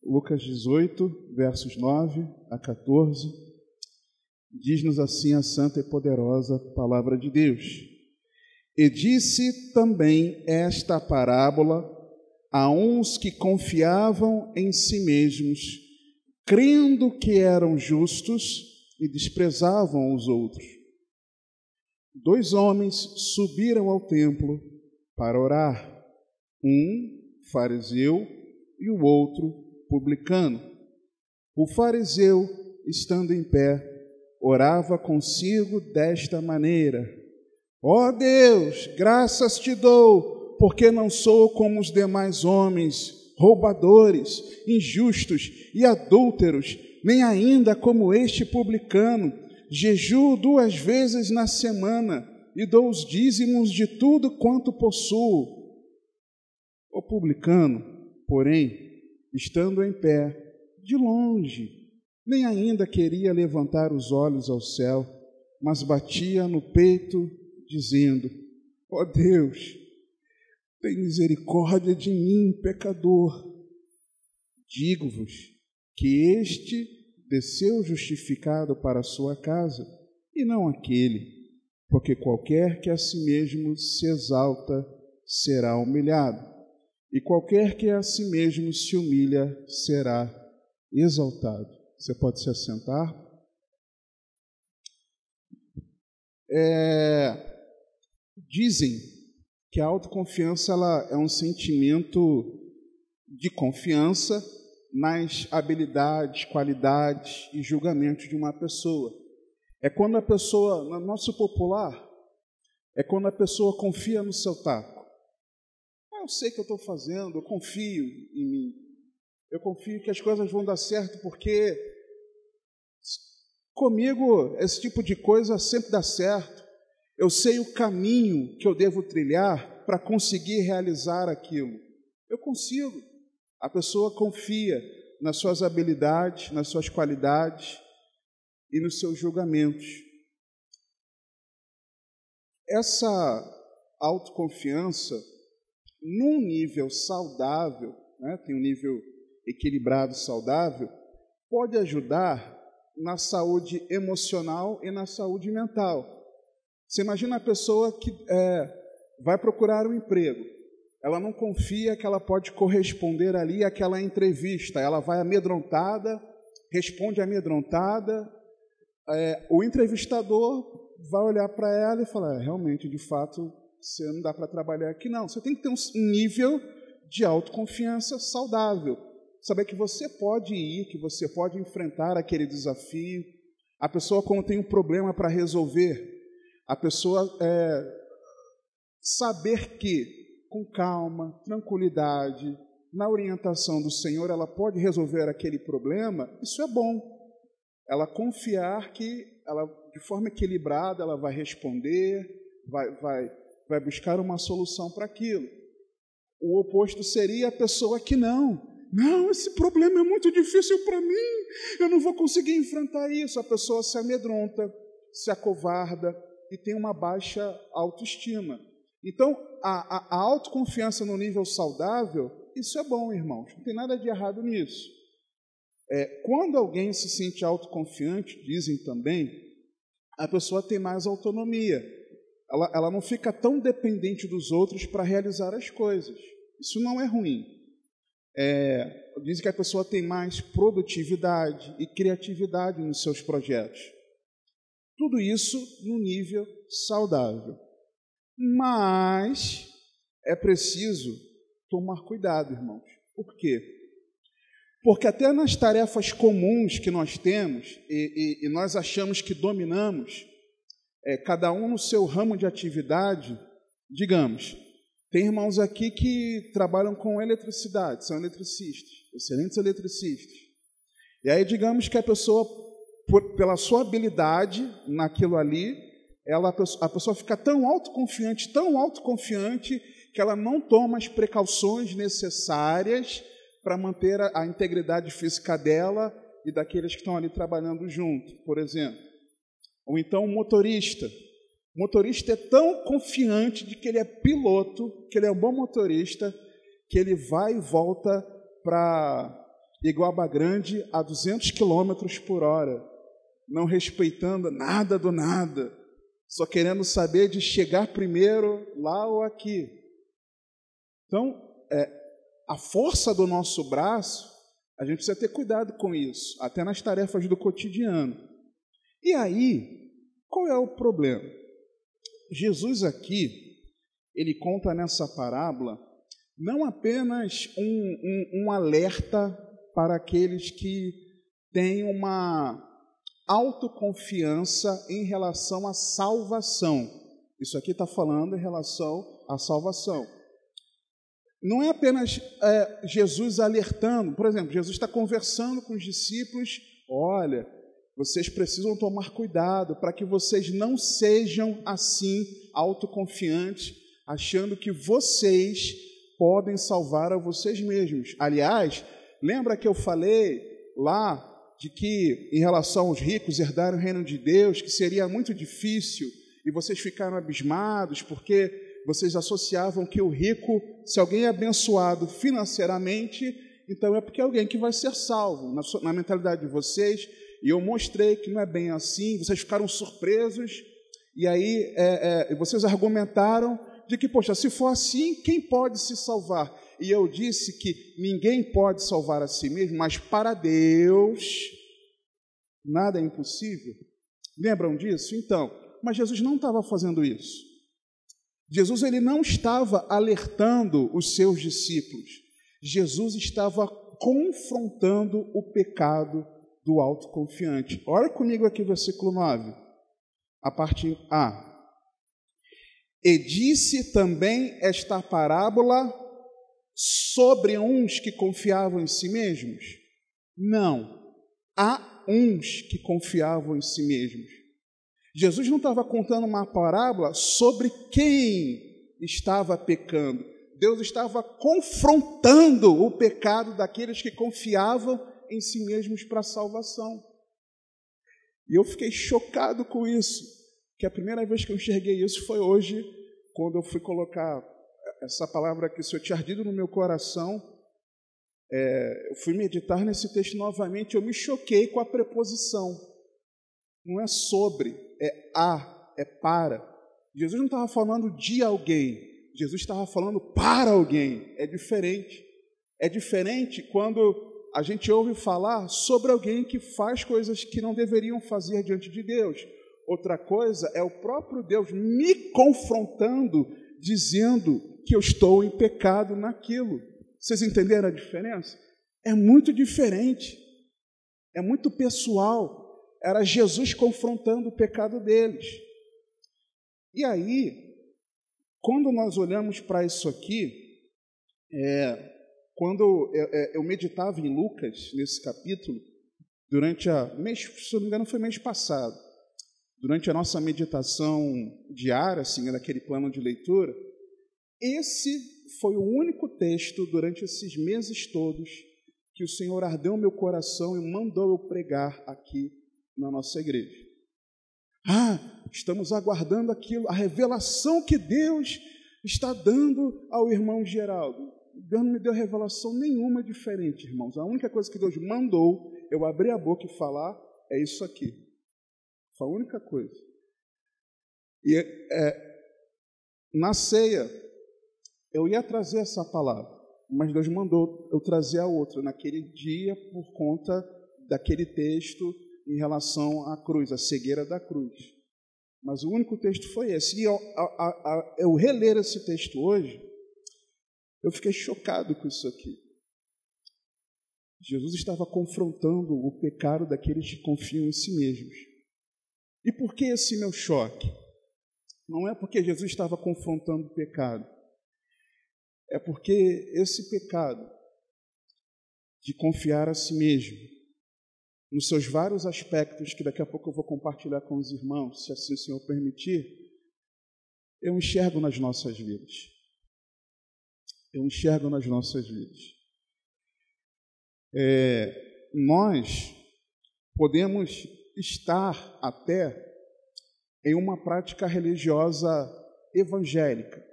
Lucas 18, versos 9 a 14, diz-nos assim a santa e poderosa palavra de Deus. E disse também esta parábola a uns que confiavam em si mesmos, crendo que eram justos e desprezavam os outros. 2 homens subiram ao templo para orar, um fariseu e o outro publicano. O fariseu, estando em pé, orava consigo desta maneira: Ó Deus, graças te dou, porque não sou como os demais homens, roubadores, injustos e adúlteros, nem ainda como este publicano. Jejuo 2 vezes na semana e dou os dízimos de tudo quanto possuo. O publicano, porém, estando em pé, de longe, nem ainda queria levantar os olhos ao céu, mas batia no peito, dizendo: Ó Deus, tem misericórdia de mim, pecador. Digo-vos que este desceu justificado para a sua casa, e não aquele, porque qualquer que a si mesmo se exalta será humilhado, e qualquer que a si mesmo se humilha será exaltado. Você pode se assentar? Dizem que a autoconfiança ela é um sentimento de confiança nas habilidades, qualidades e julgamentos de uma pessoa. É quando a pessoa, no nosso popular, é quando a pessoa confia no seu taco. Eu sei que eu estou fazendo, eu confio em mim. Eu confio que as coisas vão dar certo, porque comigo esse tipo de coisa sempre dá certo. Eu sei o caminho que eu devo trilhar para conseguir realizar aquilo. Eu consigo. A pessoa confia nas suas habilidades, nas suas qualidades e nos seus julgamentos. Essa autoconfiança, num nível saudável, tem um nível equilibrado, saudável, pode ajudar na saúde emocional e na saúde mental. Você imagina a pessoa que vai procurar um emprego. Ela não confia que ela pode corresponder ali àquela entrevista. Ela vai amedrontada, responde amedrontada. O entrevistador vai olhar para ela e falar: realmente, de fato, você não dá para trabalhar aqui. Não, você tem que ter um nível de autoconfiança saudável. Saber que você pode ir, que você pode enfrentar aquele desafio. A pessoa, quando tem um problema para resolver, a pessoa saber que, com calma, tranquilidade, na orientação do Senhor, ela pode resolver aquele problema, isso é bom. Ela confiar que, de forma equilibrada, ela vai responder, vai buscar uma solução para aquilo. O oposto seria a pessoa que não, esse problema é muito difícil para mim, eu não vou conseguir enfrentar isso. A pessoa se amedronta, se acovarda e tem uma baixa autoestima. Então, a autoconfiança no nível saudável, isso é bom, irmãos. Não tem nada de errado nisso. Quando alguém se sente autoconfiante, dizem também, a pessoa tem mais autonomia. Ela não fica tão dependente dos outros para realizar as coisas. Isso não é ruim. Dizem que a pessoa tem mais produtividade e criatividade nos seus projetos. Tudo isso no nível saudável. Mas é preciso tomar cuidado, irmãos. Por quê? Porque até nas tarefas comuns que nós temos, e nós achamos que dominamos, cada um no seu ramo de atividade, digamos, tem irmãos aqui que trabalham com eletricidade, são eletricistas, excelentes eletricistas. E aí, digamos que a pessoa, pela sua habilidade naquilo ali, a pessoa fica tão autoconfiante, que ela não toma as precauções necessárias para manter a integridade física dela e daqueles que estão ali trabalhando junto, por exemplo. Ou então o motorista. O motorista é tão confiante de que ele é piloto, que ele é um bom motorista, que ele vai e volta para Iguaba Grande a 200 quilômetros por hora, não respeitando nada do nada, só querendo saber de chegar primeiro lá ou aqui. Então, a força do nosso braço, a gente precisa ter cuidado com isso, até nas tarefas do cotidiano. E aí, qual é o problema? Jesus aqui, ele conta nessa parábola não apenas um alerta para aqueles que têm uma autoconfiança em relação à salvação. Isso aqui está falando em relação à salvação. Não é apenas Jesus alertando. Por exemplo, Jesus está conversando com os discípulos. Olha, vocês precisam tomar cuidado para que vocês não sejam assim autoconfiantes, achando que vocês podem salvar a vocês mesmos. Aliás, lembra que eu falei lá de que, em relação aos ricos herdarem o reino de Deus, que seria muito difícil, e vocês ficaram abismados, porque vocês associavam que o rico, se alguém é abençoado financeiramente, então é porque é alguém que vai ser salvo, na mentalidade de vocês, e eu mostrei que não é bem assim, vocês ficaram surpresos, e aí vocês argumentaram de que, poxa, se for assim, quem pode se salvar? E eu disse que ninguém pode salvar a si mesmo, mas para Deus nada é impossível. Lembram disso? Então, mas Jesus não estava fazendo isso. Jesus ele não estava alertando os seus discípulos. Jesus estava confrontando o pecado do autoconfiante. Olha comigo aqui o versículo 9, a parte A. E disse também esta parábola sobre uns que confiavam em si mesmos? Não, há uns que confiavam em si mesmos. Jesus não estava contando uma parábola sobre quem estava pecando. Deus estava confrontando o pecado daqueles que confiavam em si mesmos para a salvação. E eu fiquei chocado com isso, que a primeira vez que eu enxerguei isso foi hoje, quando eu fui colocar essa palavra que o Senhor tinha ardido no meu coração. Eu fui meditar nesse texto novamente, eu me choquei com a preposição. Não é sobre, é a, é para. Jesus não estava falando de alguém, Jesus estava falando para alguém. É diferente. É diferente quando a gente ouve falar sobre alguém que faz coisas que não deveriam fazer diante de Deus. Outra coisa é o próprio Deus me confrontando, dizendo que eu estou em pecado naquilo. Vocês entenderam a diferença? É muito diferente, é muito pessoal. Era Jesus confrontando o pecado deles. E aí, quando nós olhamos para isso aqui, quando eu meditava em Lucas, nesse capítulo, durante se não me engano foi mês passado, durante a nossa meditação diária, assim, naquele plano de leitura, esse foi o único texto durante esses meses todos que o Senhor ardeu meu coração e mandou eu pregar aqui na nossa igreja. Estamos aguardando aquilo, a revelação que Deus está dando ao irmão Geraldo. Deus não me deu revelação nenhuma diferente, irmãos. A única coisa que Deus mandou eu abrir a boca e falar é isso aqui. Foi a única coisa. E na ceia, eu ia trazer essa palavra, mas Deus mandou eu trazer a outra naquele dia por conta daquele texto em relação à cruz, a cegueira da cruz. Mas o único texto foi esse. E eu reler esse texto hoje, eu fiquei chocado com isso aqui. Jesus estava confrontando o pecado daqueles que confiam em si mesmos. E por que esse meu choque? Não é porque Jesus estava confrontando o pecado. É porque esse pecado de confiar a si mesmo, nos seus vários aspectos, que daqui a pouco eu vou compartilhar com os irmãos, se assim o Senhor permitir, eu enxergo nas nossas vidas. Eu enxergo nas nossas vidas. Nós podemos estar até em uma prática religiosa evangélica.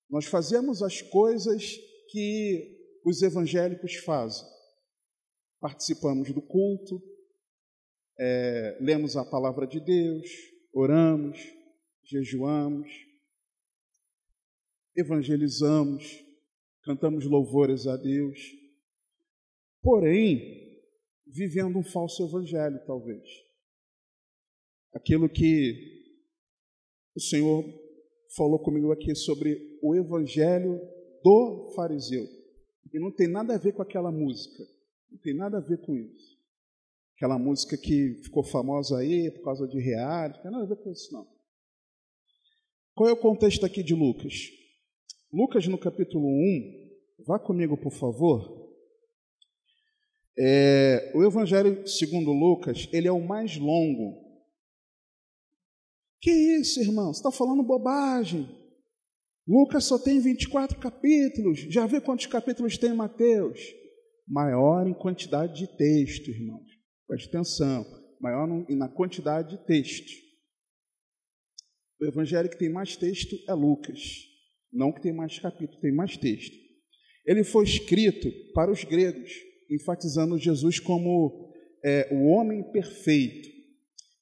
Nós fazemos as coisas que os evangélicos fazem. participamos do culto, lemos a palavra de Deus, oramos, jejuamos, evangelizamos, cantamos louvores a Deus, porém, vivendo um falso evangelho, talvez. Aquilo que o Senhor falou comigo aqui sobre o evangelho do fariseu. E não tem nada a ver com aquela música, não tem nada a ver com isso. Aquela música que ficou famosa aí por causa de reality, não tem nada a ver com isso, não. Qual é o contexto aqui de Lucas? Lucas, no capítulo 1, vá comigo, por favor. O Evangelho segundo Lucas, ele é o mais longo. Que isso, irmão? Você está falando bobagem. Lucas só tem 24 capítulos. Já vê quantos capítulos tem Mateus? Maior em quantidade de texto, irmãos. Preste atenção. Maior na quantidade de texto. O evangelho que tem mais texto é Lucas. Não que tem mais capítulo, tem mais texto. Ele foi escrito para os gregos, enfatizando Jesus como o homem perfeito.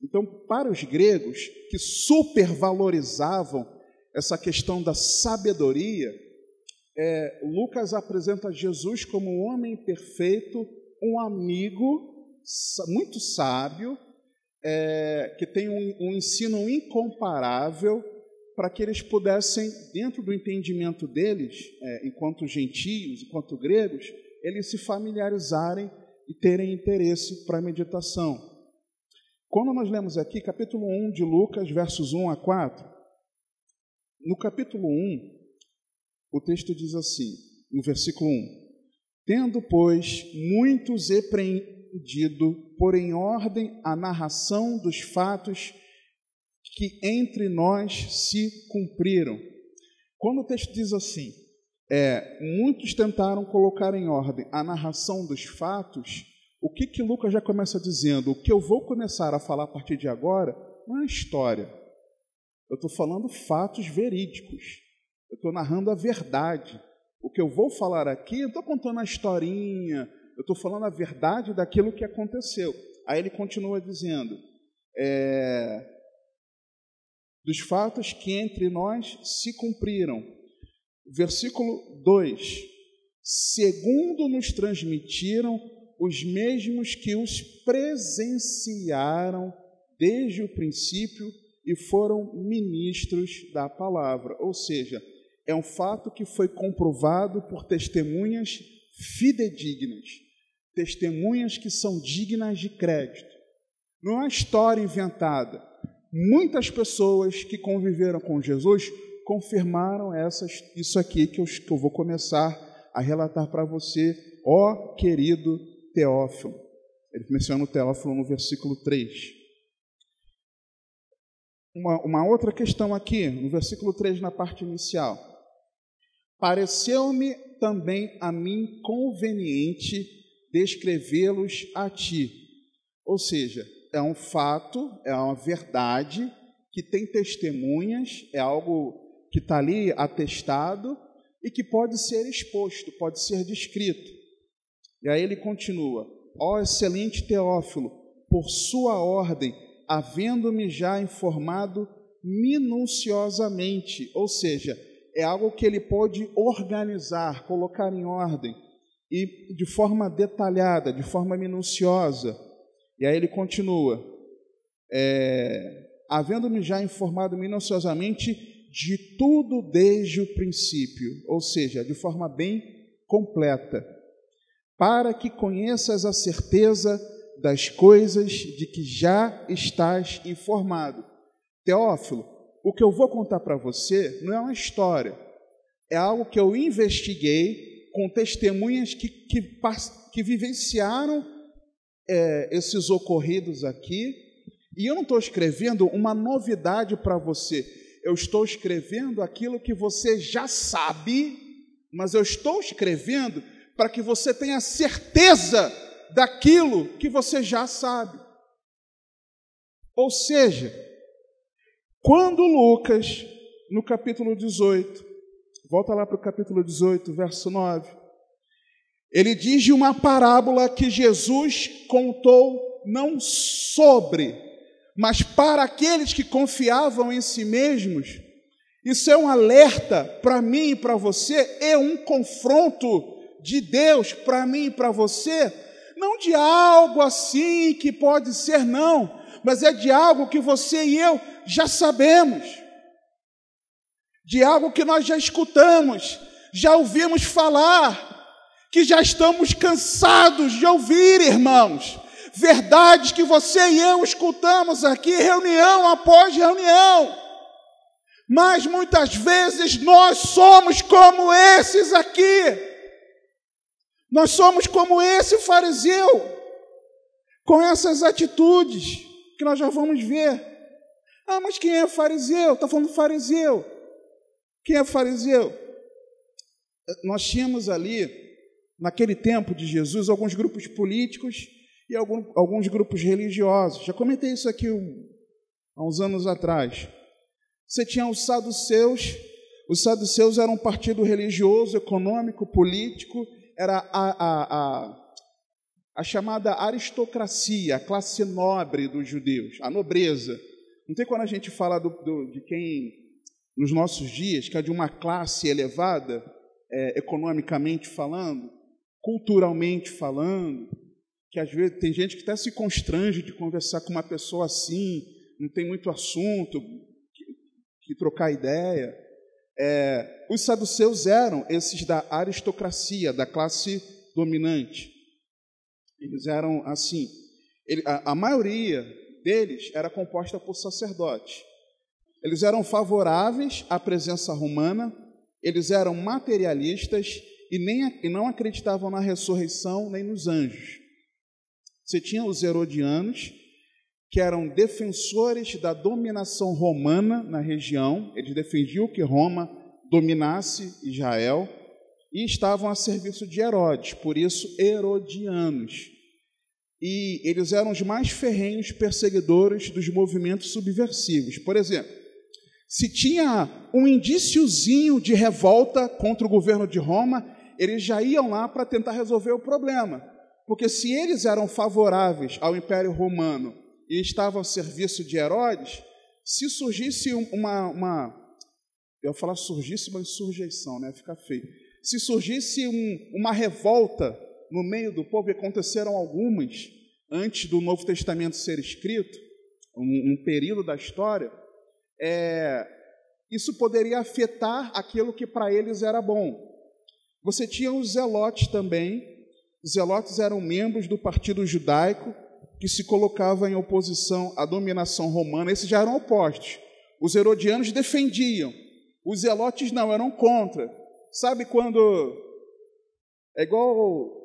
Então, para os gregos, que supervalorizavam essa questão da sabedoria, Lucas apresenta Jesus como um homem perfeito, um amigo muito sábio, que tem um ensino incomparável, para que eles pudessem, dentro do entendimento deles, enquanto gentios, enquanto gregos, eles se familiarizarem e terem interesse para a meditação. Quando nós lemos aqui, capítulo 1 de Lucas, versos 1 a 4, no capítulo 1, o texto diz assim, no versículo 1, tendo, pois, muitos repreendido, por em ordem a narração dos fatos que entre nós se cumpriram. Quando o texto diz assim, muitos tentaram colocar em ordem a narração dos fatos, o que Lucas já começa dizendo? O que eu vou começar a falar a partir de agora não é história. Eu estou falando fatos verídicos. Eu estou narrando a verdade. O que eu vou falar aqui, eu estou contando a historinha, eu estou falando a verdade daquilo que aconteceu. Aí ele continua dizendo, dos fatos que entre nós se cumpriram. Versículo 2, segundo nos transmitiram os mesmos que os presenciaram desde o princípio e foram ministros da palavra. Ou seja, é um fato que foi comprovado por testemunhas fidedignas, testemunhas que são dignas de crédito. Não é uma história inventada. Muitas pessoas que conviveram com Jesus confirmaram isso aqui que eu vou começar a relatar para você, ó querido Teófilo. Ele menciona o Teófilo no versículo 3. Uma outra questão aqui, no versículo 3, na parte inicial. Pareceu-me também a mim conveniente descrevê-los a ti. Ou seja, é um fato, é uma verdade, que tem testemunhas, é algo que está ali atestado e que pode ser exposto, pode ser descrito. E aí ele continua, ó excelente Teófilo, por sua ordem, havendo-me já informado minuciosamente, ou seja, é algo que ele pode organizar, colocar em ordem, e de forma detalhada, de forma minuciosa. E aí ele continua, havendo-me já informado minuciosamente de tudo desde o princípio, ou seja, de forma bem completa, para que conheças a certeza das coisas de que já estás informado. Teófilo, o que eu vou contar para você não é uma história, é algo que eu investiguei com testemunhas que vivenciaram esses ocorridos aqui, e eu não estou escrevendo uma novidade para você, eu estou escrevendo aquilo que você já sabe, mas eu estou escrevendo para que você tenha certeza daquilo que você já sabe. Ou seja, quando Lucas, no capítulo 18, volta lá para o capítulo 18, verso 9, Ele diz de uma parábola que Jesus contou não sobre, mas para aqueles que confiavam em si mesmos. Isso é um alerta para mim e para você, é um confronto de Deus para mim e para você, não de algo assim que pode ser não, mas é de algo que você e eu já sabemos, de algo que nós já escutamos, já ouvimos falar, que já estamos cansados de ouvir, irmãos, verdades que você e eu escutamos aqui, reunião após reunião, mas muitas vezes nós somos como esses aqui, nós somos como esse fariseu, com essas atitudes que nós já vamos ver. Ah, mas quem é fariseu? Está falando fariseu. Quem é fariseu? Nós tínhamos ali, naquele tempo de Jesus, alguns grupos políticos e alguns grupos religiosos. Já comentei isso aqui há uns anos atrás. Você tinha os saduceus. Os saduceus eram um partido religioso, econômico, político. Era a chamada aristocracia, a classe nobre dos judeus, a nobreza. Não tem quando a gente fala de quem, nos nossos dias, que é de uma classe elevada, economicamente falando, culturalmente falando, que às vezes tem gente que até se constrange de conversar com uma pessoa assim, não tem muito assunto que trocar ideia. Os saduceus eram esses da aristocracia, da classe dominante. Eles eram assim. A maioria deles era composta por sacerdotes. Eles eram favoráveis à presença romana, eles eram materialistas e não acreditavam na ressurreição nem nos anjos. Você tinha os herodianos, que eram defensores da dominação romana na região. Eles defendiam que Roma dominasse Israel e estavam a serviço de Herodes, por isso herodianos. E eles eram os mais ferrenhos perseguidores dos movimentos subversivos. Por exemplo, se tinha um indíciozinho de revolta contra o governo de Roma, eles já iam lá para tentar resolver o problema. Porque se eles eram favoráveis ao Império Romano e estavam a serviço de Herodes, se surgisse eu ia falar surgisse uma insurreição, né? Fica feio. Se surgisse uma revolta no meio do povo, e aconteceram algumas antes do Novo Testamento ser escrito, um período da história, isso poderia afetar aquilo que para eles era bom. Você tinha os zelotes também. Os zelotes eram membros do partido judaico que se colocava em oposição à dominação romana. Esses já eram opostos. Os herodianos defendiam, os zelotes não, eram contra. Sabe quando... É igual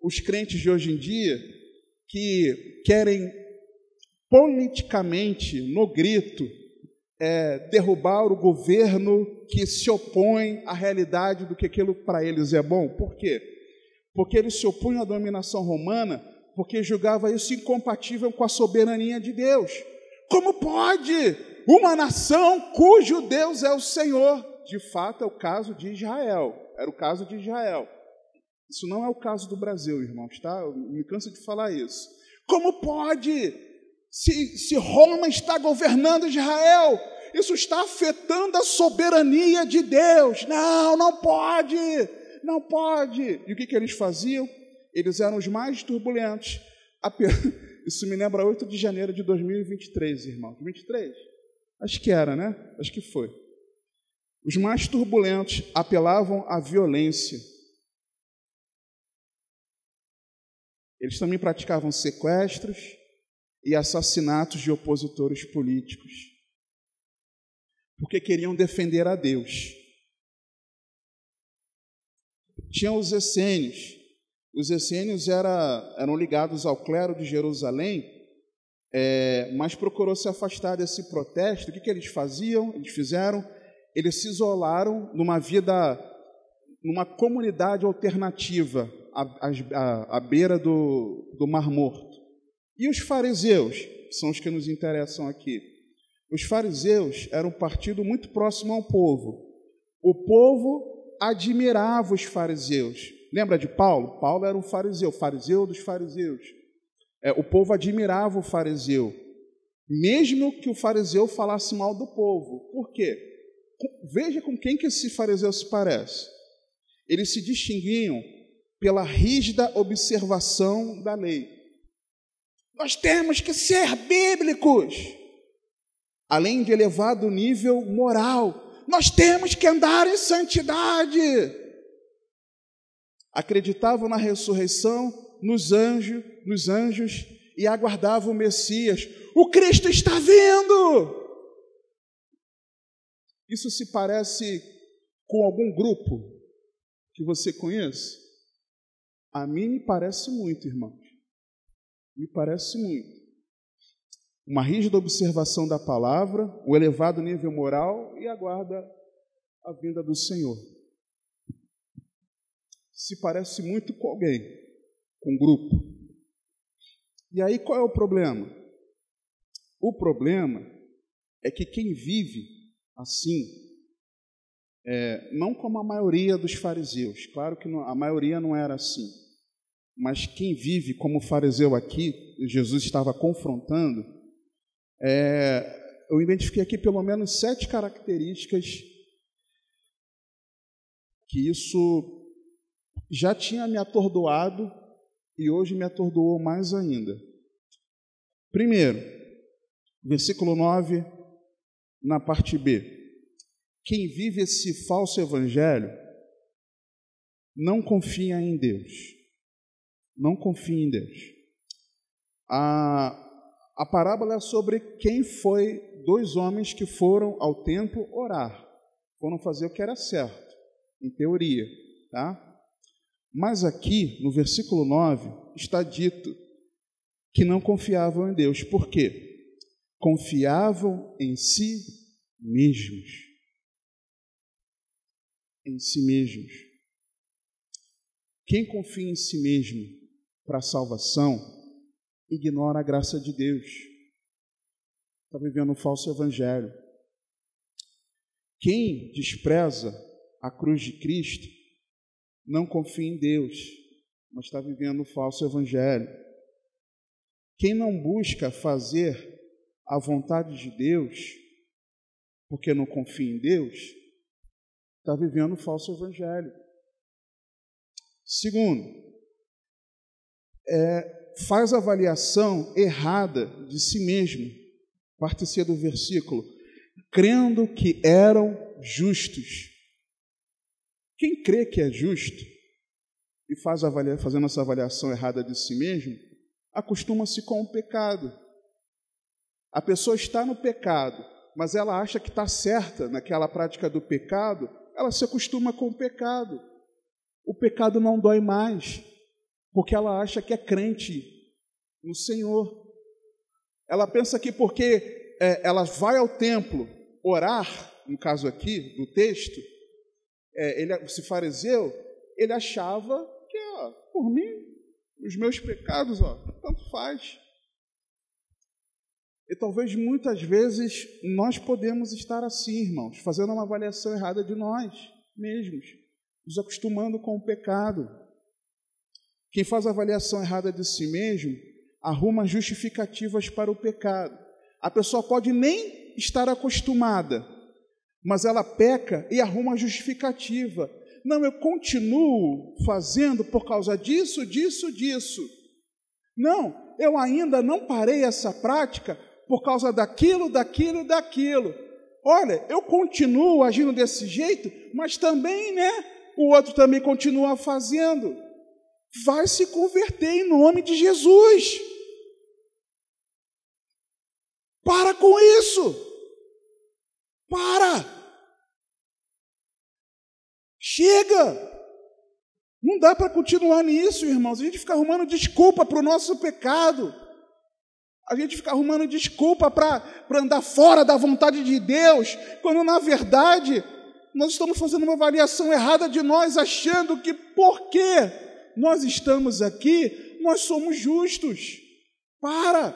os crentes de hoje em dia, que querem politicamente, no grito, derrubar o governo que se opõe à realidade do que aquilo para eles é bom. Por quê? Porque eles se opunham à dominação romana, porque julgava isso incompatível com a soberania de Deus. Como pode uma nação cujo Deus é o Senhor? De fato, é o caso de Israel. Era o caso de Israel. Isso não é o caso do Brasil, irmãos, tá? Eu me canso de falar isso. Como pode? Se Roma está governando Israel, isso está afetando a soberania de Deus. Não, não pode. Não pode. E o que eles faziam? Eles eram os mais turbulentos. Isso me lembra 8 de janeiro de 2023, irmão. 23? Acho que era, né? Acho que foi. Os mais turbulentos apelavam à violência. Eles também praticavam sequestros e assassinatos de opositores políticos, porque queriam defender a Deus. Tinham os essênios. Os essênios eram ligados ao clero de Jerusalém, mas procurou se afastar desse protesto. O que eles faziam? Eles se isolaram numa comunidade alternativa, à beira do Mar Morto. E os fariseus, que são os que nos interessam aqui? Os fariseus eram um partido muito próximo ao povo. O povo admirava os fariseus, Lembra de Paulo? Paulo era um fariseu dos fariseus. O povo admirava o fariseu, mesmo que o fariseu falasse mal do povo. Por quê? Veja com quem que esse fariseu se parece. Eles se distinguiam pela rígida observação da lei. Nós temos que ser bíblicos, além de elevado nível moral. Nós temos que andar em santidade. Acreditavam na ressurreição, nos anjos e aguardavam o Messias. O Cristo está vindo! Isso se parece com algum grupo que você conhece? A mim me parece muito, irmãos. Me parece muito. Uma rígida observação da palavra, um elevado nível moral e aguarda a vinda do Senhor. Se parece muito com alguém, com um grupo. E aí qual é o problema? O problema é que quem vive assim, não como a maioria dos fariseus, claro que a maioria não era assim, mas quem vive como o fariseu aqui, Jesus estava confrontando, eu identifiquei aqui pelo menos 7 características que isso já tinha me atordoado e hoje me atordoou mais ainda. Primeiro, versículo 9, na parte B. Quem vive esse falso evangelho não confia em Deus. Não confia em Deus. A parábola é sobre quem foi 2 homens que foram ao templo orar. Foram fazer o que era certo, em teoria, tá? Mas aqui, no versículo 9, está dito que não confiavam em Deus. Por quê? Confiavam em si mesmos. Em si mesmos. Quem confia em si mesmo para a salvação, ignora a graça de Deus. Está vivendo um falso evangelho. Quem despreza a cruz de Cristo, não confia em Deus, mas está vivendo um falso evangelho. Quem não busca fazer a vontade de Deus, porque não confia em Deus, está vivendo um falso evangelho. Segundo, faz avaliação errada de si mesmo, parte C do versículo, crendo que eram justos. Quem crê que é justo e fazendo essa avaliação errada de si mesmo, acostuma-se com o pecado. A pessoa está no pecado, mas ela acha que está certa naquela prática do pecado, ela se acostuma com o pecado. O pecado não dói mais, porque ela acha que é crente no Senhor. Ela pensa que porque ela vai ao templo orar, no caso aqui, do texto, esse fariseu, ele achava que, por mim, os meus pecados, tanto faz. E talvez muitas vezes nós podemos estar assim, irmãos, fazendo uma avaliação errada de nós mesmos, nos acostumando com o pecado. Quem faz a avaliação errada de si mesmo, arruma justificativas para o pecado. A pessoa pode nem estar acostumada, mas ela peca e arruma justificativa. Não, eu continuo fazendo por causa disso. Não, eu ainda não parei essa prática por causa daquilo. Olha, eu continuo agindo desse jeito, mas também, o outro também continua fazendo. Vai se converter em nome de Jesus. Para com isso. Para! Chega! Não dá para continuar nisso, irmãos. A gente fica arrumando desculpa para o nosso pecado. A gente fica arrumando desculpa para andar fora da vontade de Deus, quando, na verdade, nós estamos fazendo uma avaliação errada de nós, achando que, porque nós estamos aqui, nós somos justos. Para!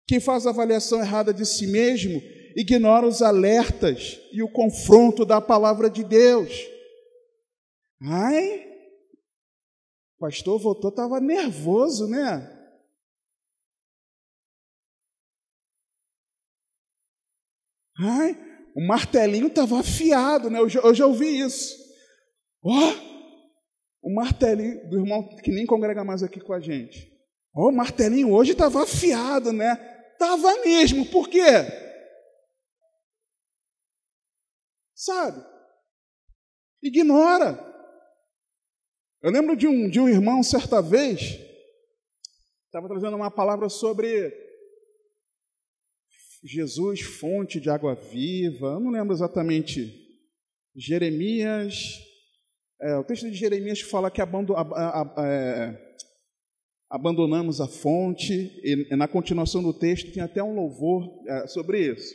Quem faz a avaliação errada de si mesmo, ignora os alertas e o confronto da palavra de Deus. Ai, o pastor voltou, estava nervoso, né? Ai, o martelinho estava afiado, né? Eu já ouvi isso. O martelinho do irmão que nem congrega mais aqui com a gente. O martelinho hoje estava afiado, né? Estava mesmo, por quê? Sabe? Ignora. Eu lembro de um irmão, certa vez, estava trazendo uma palavra sobre Jesus, fonte de água viva. Eu não lembro exatamente. Jeremias. O texto de Jeremias fala que abandonamos a fonte, e na continuação do texto tem até um louvor sobre isso.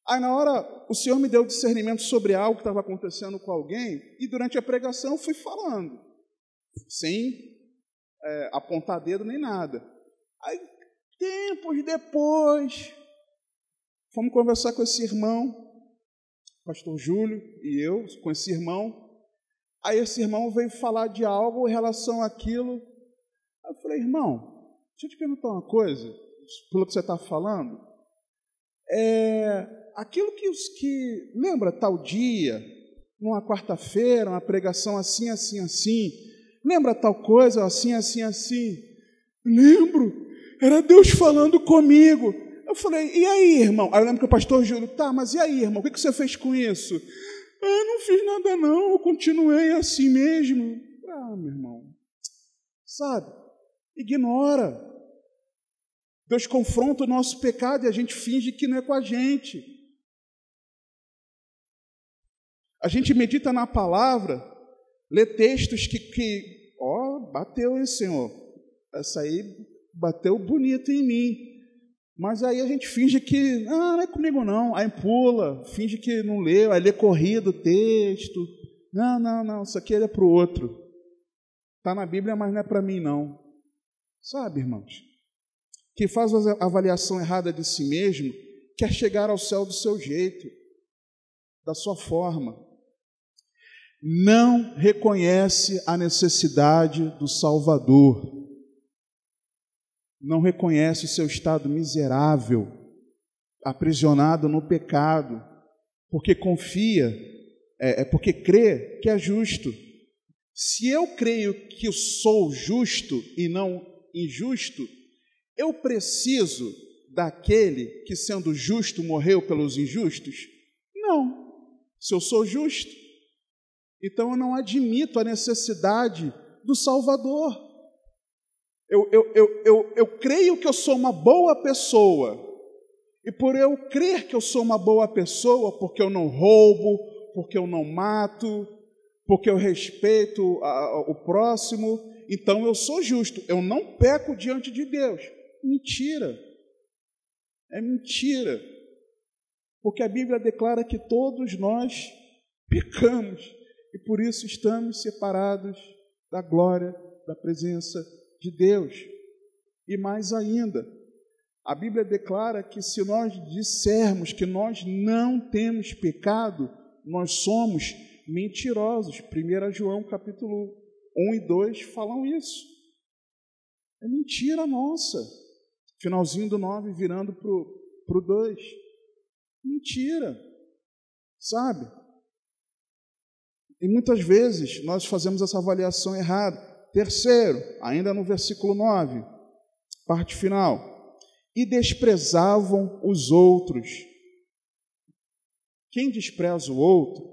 Aí na hora o Senhor me deu discernimento sobre algo que estava acontecendo com alguém, e durante a pregação eu fui falando, sem apontar dedo nem nada. Aí tempos depois, fomos conversar com esse irmão, pastor Júlio e eu, com esse irmão. Aí esse irmão veio falar de algo em relação àquilo. Eu falei, irmão, deixa eu te perguntar uma coisa, pelo que você está falando. Aquilo que lembra tal dia, numa quarta-feira, uma pregação assim, assim, assim, lembra tal coisa, assim, assim, assim? Lembro, era Deus falando comigo. Eu falei, e aí, irmão? Aí eu lembro que o pastor Júlio, tá, mas e aí, irmão, o que você fez com isso? Eu não fiz nada não, eu continuei assim mesmo. Meu irmão, sabe? Ignora. Deus confronta o nosso pecado e a gente finge que não é com a gente. A gente medita na palavra, lê textos que bateu, hein, Senhor? Essa aí bateu bonito em mim. Mas aí a gente finge que, não é comigo não. Aí pula, finge que não leu, aí lê corrido o texto. Não, isso aqui é para o outro. Está na Bíblia, mas não é para mim não. Sabe, irmãos? Quem faz a avaliação errada de si mesmo quer chegar ao céu do seu jeito, da sua forma. Não reconhece a necessidade do Salvador. Não reconhece o seu estado miserável, aprisionado no pecado, porque confia, porque crê que é justo. Se eu creio que eu sou justo e não injusto, eu preciso daquele que, sendo justo, morreu pelos injustos? Não. Se eu sou justo, então eu não admito a necessidade do Salvador. Eu creio que eu sou uma boa pessoa, e por eu crer que eu sou uma boa pessoa, porque eu não roubo, porque eu não mato, porque eu respeito o próximo, então eu sou justo, eu não peco diante de Deus. Mentira, é mentira, porque a Bíblia declara que todos nós pecamos, e por isso estamos separados da glória, da presença de Deus. E mais ainda, a Bíblia declara que se nós dissermos que nós não temos pecado, nós somos mentirosos. 1 João capítulo 1 e 2 falam isso. É mentira nossa. Finalzinho do 9 virando para o 2. Mentira. Sabe? E muitas vezes nós fazemos essa avaliação errada. Terceiro, ainda no versículo 9, parte final. E desprezavam os outros. Quem despreza o outro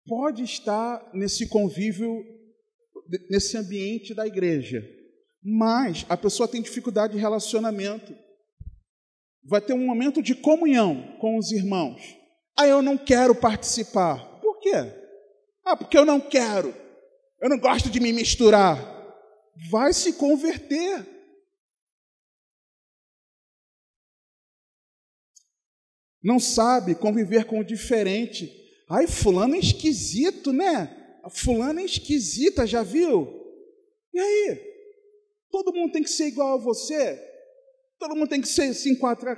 pode estar nesse convívio, nesse ambiente da igreja, mas a pessoa tem dificuldade de relacionamento. Vai ter um momento de comunhão com os irmãos. Eu não quero participar. Por quê? Porque eu não quero. Eu não gosto de me misturar. Vai se converter. Não sabe conviver com o diferente. Fulano é esquisito, né? Fulano é esquisita, já viu? E aí? Todo mundo tem que ser igual a você? Todo mundo tem que se enquadrar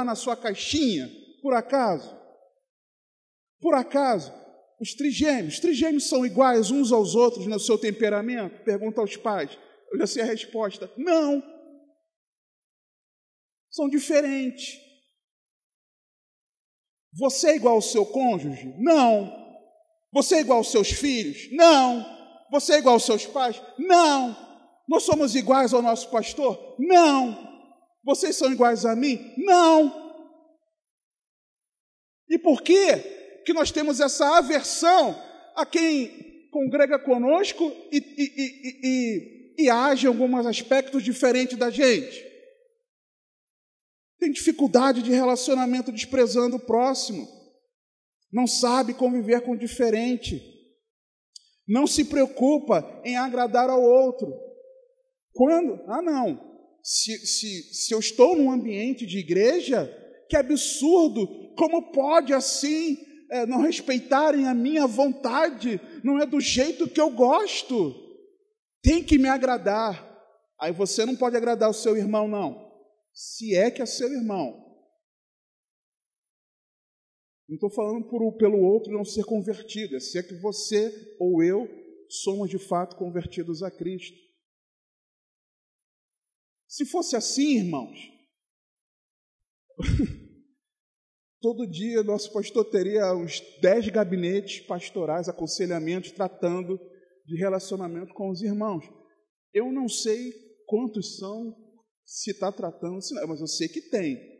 na sua caixinha, por acaso? Por acaso, os trigêmeos são iguais uns aos outros no seu temperamento? Pergunta aos pais. Eu já sei a resposta. Não. São diferentes. Você é igual ao seu cônjuge? Não. Você é igual aos seus filhos? Não. Você é igual aos seus pais? Não. Nós somos iguais ao nosso pastor? Não. Vocês são iguais a mim? Não. E por quê que nós temos essa aversão a quem congrega conosco e age em alguns aspectos diferentes da gente? Tem dificuldade de relacionamento desprezando o próximo. Não sabe conviver com o diferente. Não se preocupa em agradar ao outro. Quando? Não. Se eu estou num ambiente de igreja, que absurdo! Como pode assim não respeitarem a minha vontade? Não é do jeito que eu gosto. Tem que me agradar. Aí você não pode agradar o seu irmão, não. Se é que é seu irmão. Não estou falando pelo outro não ser convertido, é se é que você ou eu somos de fato convertidos a Cristo. Se fosse assim, irmãos, todo dia nosso pastor teria uns 10 gabinetes pastorais, aconselhamentos, tratando de relacionamento com os irmãos. Eu não sei quantos são, se está tratando, se não, mas eu sei que tem.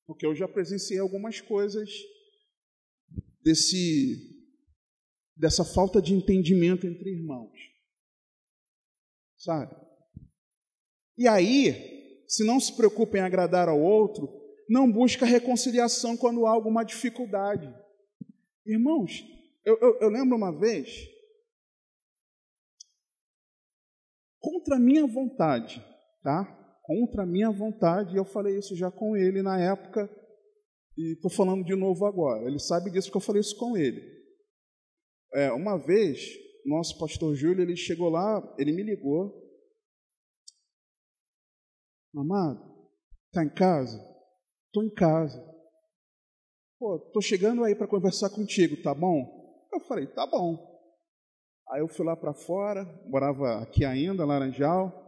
Porque eu já presenciei algumas coisas dessa falta de entendimento entre irmãos. Sabe? E aí, se não se preocupa em agradar ao outro, não busca reconciliação quando há alguma dificuldade. Irmãos, eu lembro uma vez, contra a minha vontade, tá? Contra a minha vontade, e eu falei isso já com ele na época, e estou falando de novo agora. Ele sabe disso porque eu falei isso com ele. Uma vez, nosso pastor Júlio, ele chegou lá, ele me ligou. Amado, está em casa? Estou em casa. Estou chegando aí para conversar contigo, tá bom? Eu falei, tá bom. Aí eu fui lá para fora, morava aqui ainda, Laranjal.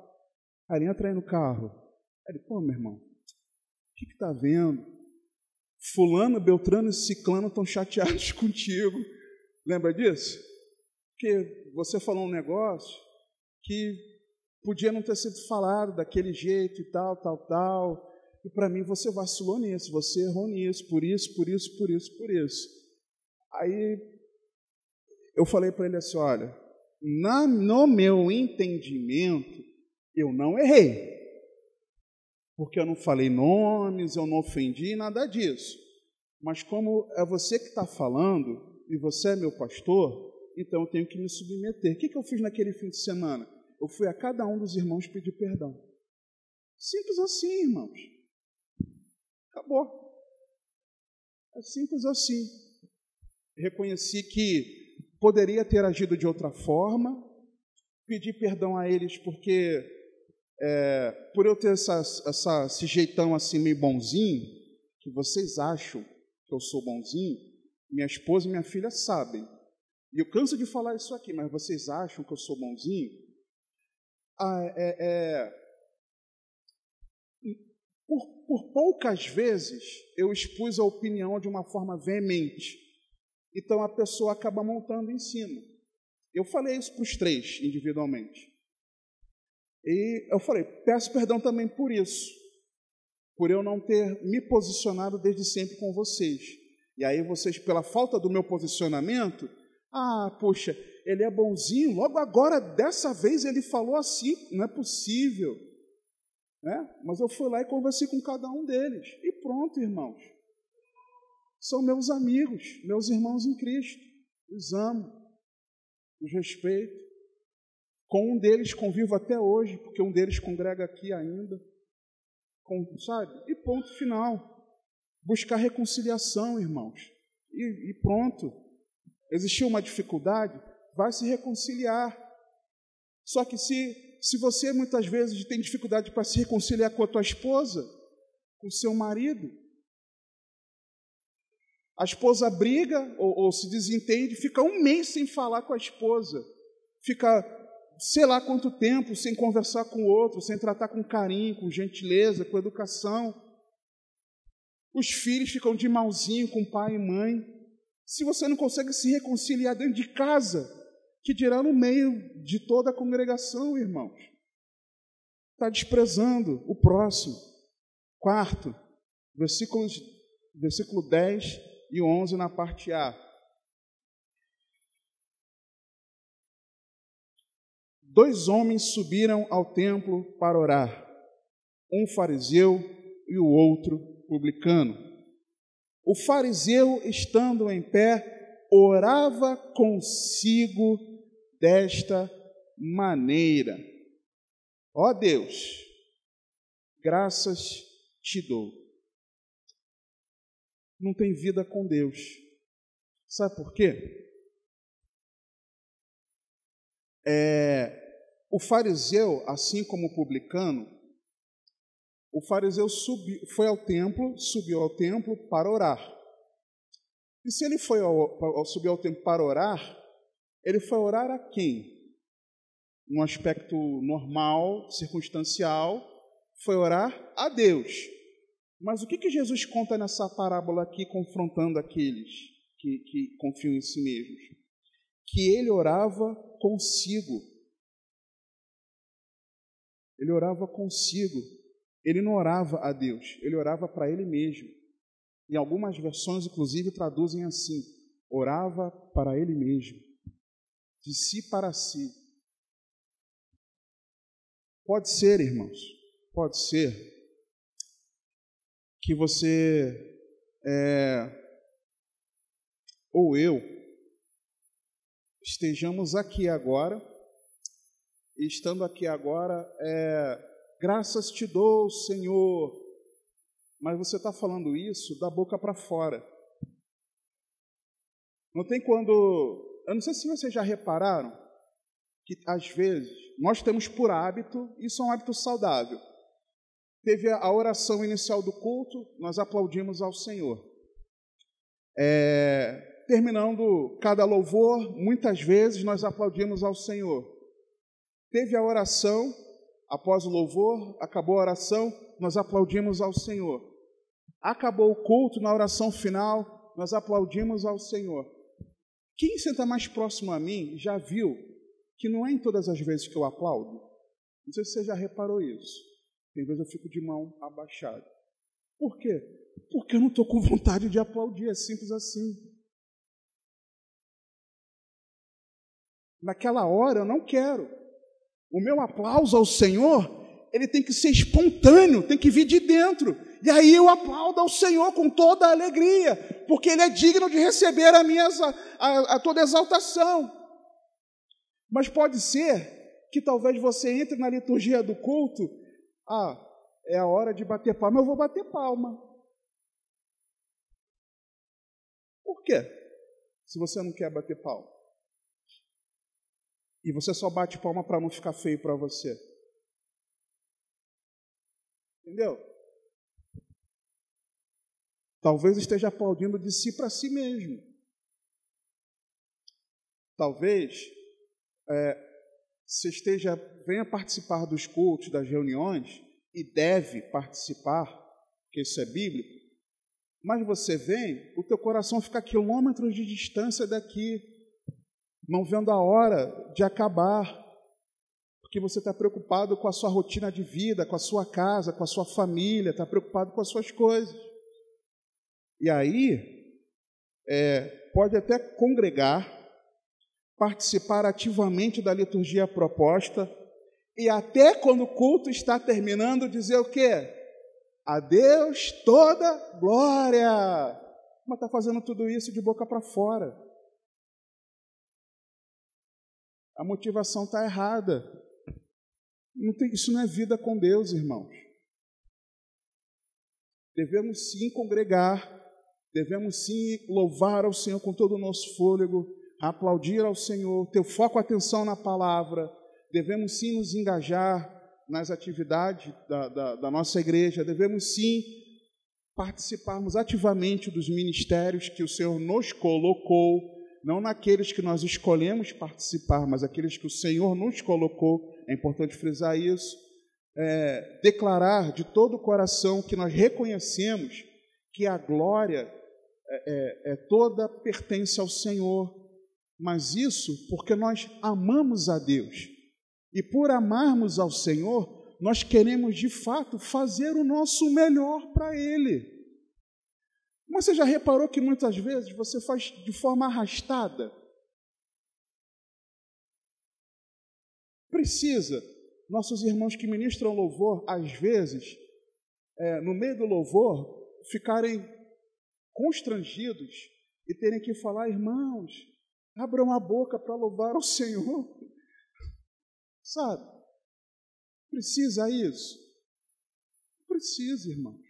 Aí entra aí no carro. Aí ele, meu irmão, o que está vendo? Fulano, Beltrano e Ciclano estão chateados contigo. Lembra disso? Porque você falou um negócio que podia não ter sido falado daquele jeito e tal. E para mim você vacilou nisso, você errou nisso, por isso. Aí eu falei para ele assim, olha, no meu entendimento, eu não errei. Porque eu não falei nomes, eu não ofendi, nada disso. Mas como é você que está falando, e você é meu pastor, então eu tenho que me submeter. O que eu fiz naquele fim de semana? Eu fui a cada um dos irmãos pedir perdão. Simples assim, irmãos. Acabou. É simples assim. Reconheci que poderia ter agido de outra forma, pedi perdão a eles porque, por eu ter esse jeitão assim meio bonzinho, que vocês acham que eu sou bonzinho, minha esposa e minha filha sabem. E eu canso de falar isso aqui, mas vocês acham que eu sou bonzinho? Por poucas vezes eu expus a opinião de uma forma veemente. Então a pessoa acaba montando em cima. Eu falei isso para os 3 individualmente. E eu falei, peço perdão também por isso, por eu não ter me posicionado desde sempre com vocês. E aí vocês, pela falta do meu posicionamento, puxa, ele é bonzinho, logo agora, dessa vez ele falou assim, não é possível. Mas eu fui lá e conversei com cada um deles. E pronto, irmãos. São meus amigos, meus irmãos em Cristo. Os amo, os respeito. Com um deles convivo até hoje, porque um deles congrega aqui ainda. Sabe? E ponto final. Buscar reconciliação, irmãos. E pronto. Existiu uma dificuldade? Vai se reconciliar. Só que se você muitas vezes tem dificuldade para se reconciliar com a tua esposa, com o seu marido, A esposa briga ou se desentende, fica um mês sem falar com a esposa, fica sei lá quanto tempo sem conversar com o outro, sem tratar com carinho, com gentileza, com educação. Os filhos ficam de malzinho com pai e mãe. Se você não consegue se reconciliar dentro de casa, que dirá no meio de toda a congregação, irmãos? Está desprezando o próximo. Quarto, versículo 10 e 11 na parte A. Dois homens subiram ao templo para orar, um fariseu e o outro publicano. O fariseu, estando em pé, orava consigo desta maneira: ó Deus, graças te dou. Não tem vida com Deus. Sabe por quê? O fariseu, assim como o publicano, o fariseu subiu ao templo para orar. E se ele subiu ao templo para orar, ele foi orar a quem? Num aspecto normal, circunstancial, foi orar a Deus. Mas o que Jesus conta nessa parábola aqui, confrontando aqueles que confiam em si mesmos? Que ele orava consigo. Ele orava consigo. Ele não orava a Deus, ele orava para ele mesmo. Em algumas versões, inclusive, traduzem assim: orava para ele mesmo, de si para si. Pode ser, irmãos, pode ser que você ou eu estejamos aqui agora, e estando aqui agora, graças te dou, Senhor, mas você está falando isso da boca para fora. Não tem quando... Eu não sei se vocês já repararam que, às vezes, nós temos por hábito, isso é um hábito saudável. Teve a oração inicial do culto, nós aplaudimos ao Senhor. Terminando cada louvor, muitas vezes nós aplaudimos ao Senhor. Teve a oração, após o louvor, acabou a oração, nós aplaudimos ao Senhor. Acabou o culto, na oração final, nós aplaudimos ao Senhor. Quem senta mais próximo a mim já viu que não é em todas as vezes que eu aplaudo? Não sei se você já reparou isso. Tem vezes eu fico de mão abaixada. Por quê? Porque eu não estou com vontade de aplaudir, é simples assim. Naquela hora eu não quero. O meu aplauso ao Senhor, ele tem que ser espontâneo, tem que vir de dentro. E aí eu aplaudo ao Senhor com toda a alegria, porque Ele é digno de receber a toda exaltação. Mas pode ser que talvez você entre na liturgia do culto, é a hora de bater palma, eu vou bater palma. Por quê? Se você não quer bater palma. E você só bate palma para não ficar feio para você. Entendeu? Talvez esteja aplaudindo de si para si mesmo. Talvez você venha participar dos cultos, das reuniões, e deve participar, porque isso é bíblico, mas você vem, o teu coração fica a quilômetros de distância daqui, não vendo a hora de acabar, porque você está preocupado com a sua rotina de vida, com a sua casa, com a sua família, está preocupado com as suas coisas. E aí, pode até congregar, participar ativamente da liturgia proposta, e até quando o culto está terminando, dizer o quê? A Deus toda glória. Mas está fazendo tudo isso de boca para fora. A motivação está errada. Isso não é vida com Deus, irmãos. Devemos sim congregar, devemos sim louvar ao Senhor com todo o nosso fôlego, aplaudir ao Senhor, ter foco e atenção na palavra. Devemos sim nos engajar nas atividades da nossa igreja, devemos sim participarmos ativamente dos ministérios que o Senhor nos colocou, não naqueles que nós escolhemos participar, mas aqueles que o Senhor nos colocou. É importante frisar isso. Declarar de todo o coração que nós reconhecemos que a glória toda pertence ao Senhor, mas isso porque nós amamos a Deus. E por amarmos ao Senhor, nós queremos, de fato, fazer o nosso melhor para Ele. Mas você já reparou que muitas vezes você faz de forma arrastada? Precisa, nossos irmãos que ministram louvor, às vezes, no meio do louvor, ficarem constrangidos e terem que falar: irmãos, abram a boca para louvar ao Senhor. Sabe? Precisa isso? Precisa, irmãos.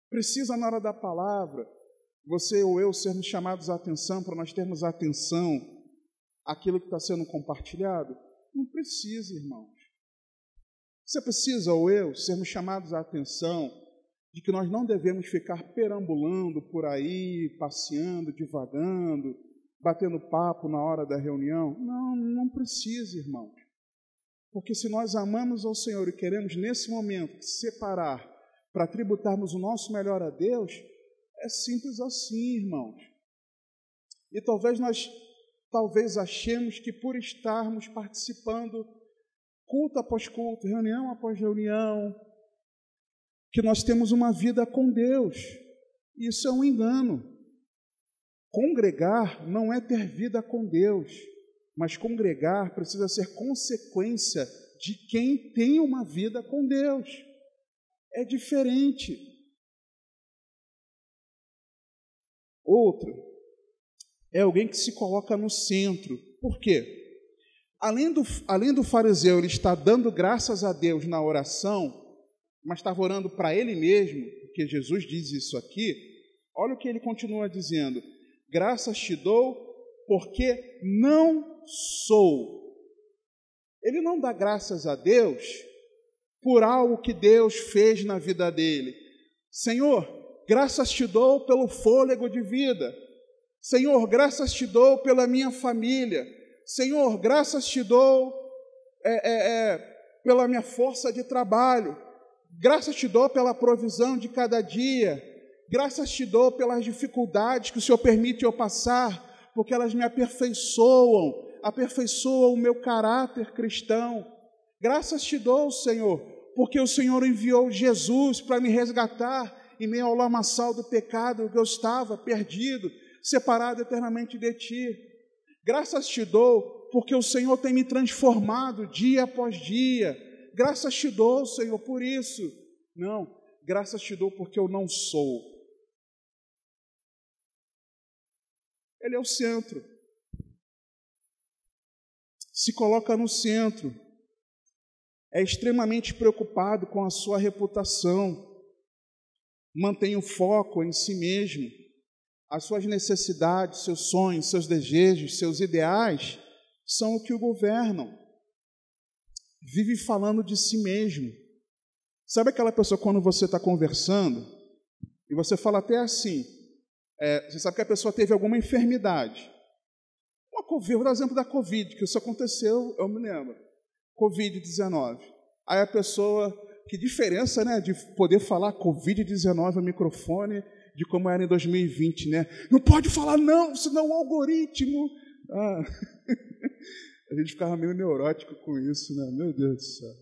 Precisa, na hora da palavra, você ou eu sermos chamados à atenção, para nós termos atenção àquilo que está sendo compartilhado? Não precisa, irmãos. Você precisa, ou eu, sermos chamados à atenção de que nós não devemos ficar perambulando por aí, passeando, divagando, batendo papo na hora da reunião? Não, não precisa, irmãos. Porque se nós amamos ao Senhor e queremos, nesse momento, separar para tributarmos o nosso melhor a Deus, é simples assim, irmãos. E talvez nós achemos que por estarmos participando culto após culto, reunião após reunião, que nós temos uma vida com Deus. Isso é um engano. Congregar não é ter vida com Deus, mas congregar precisa ser consequência de quem tem uma vida com Deus. É diferente. Outro é alguém que se coloca no centro. Por quê? Além do fariseu, ele está dando graças a Deus na oração, mas estava orando para ele mesmo, porque Jesus diz isso aqui. Olha o que ele continua dizendo: graças te dou porque não sou. Ele não dá graças a Deus por algo que Deus fez na vida dele. Senhor, graças te dou pelo fôlego de vida. Senhor, graças te dou pela minha família. Senhor, graças te dou pela minha força de trabalho. Graças te dou pela provisão de cada dia. Graças te dou pelas dificuldades que o Senhor permite eu passar, porque elas me aperfeiçoam o meu caráter cristão. Graças te dou, Senhor, porque o Senhor enviou Jesus para me resgatar em meio ao lamaçal do pecado, que eu estava perdido, separado eternamente de Ti. Graças te dou, porque o Senhor tem me transformado dia após dia. Graças te dou, Senhor, por isso. Não, graças te dou porque eu não sou. Ele é o centro. Se coloca no centro. É extremamente preocupado com a sua reputação. Mantém o foco em si mesmo. As suas necessidades, seus sonhos, seus desejos, seus ideais são o que o governam. Vive falando de si mesmo. Sabe aquela pessoa quando você está conversando e você fala até assim, você sabe que a pessoa teve alguma enfermidade. Vou dar o exemplo da Covid, que isso aconteceu, eu me lembro. Covid-19. Aí a pessoa, que diferença, né, de poder falar Covid-19 no microfone, de como era em 2020, né? Não pode falar não, senão o algoritmo... A gente ficava meio neurótico com isso, né? Meu Deus do céu.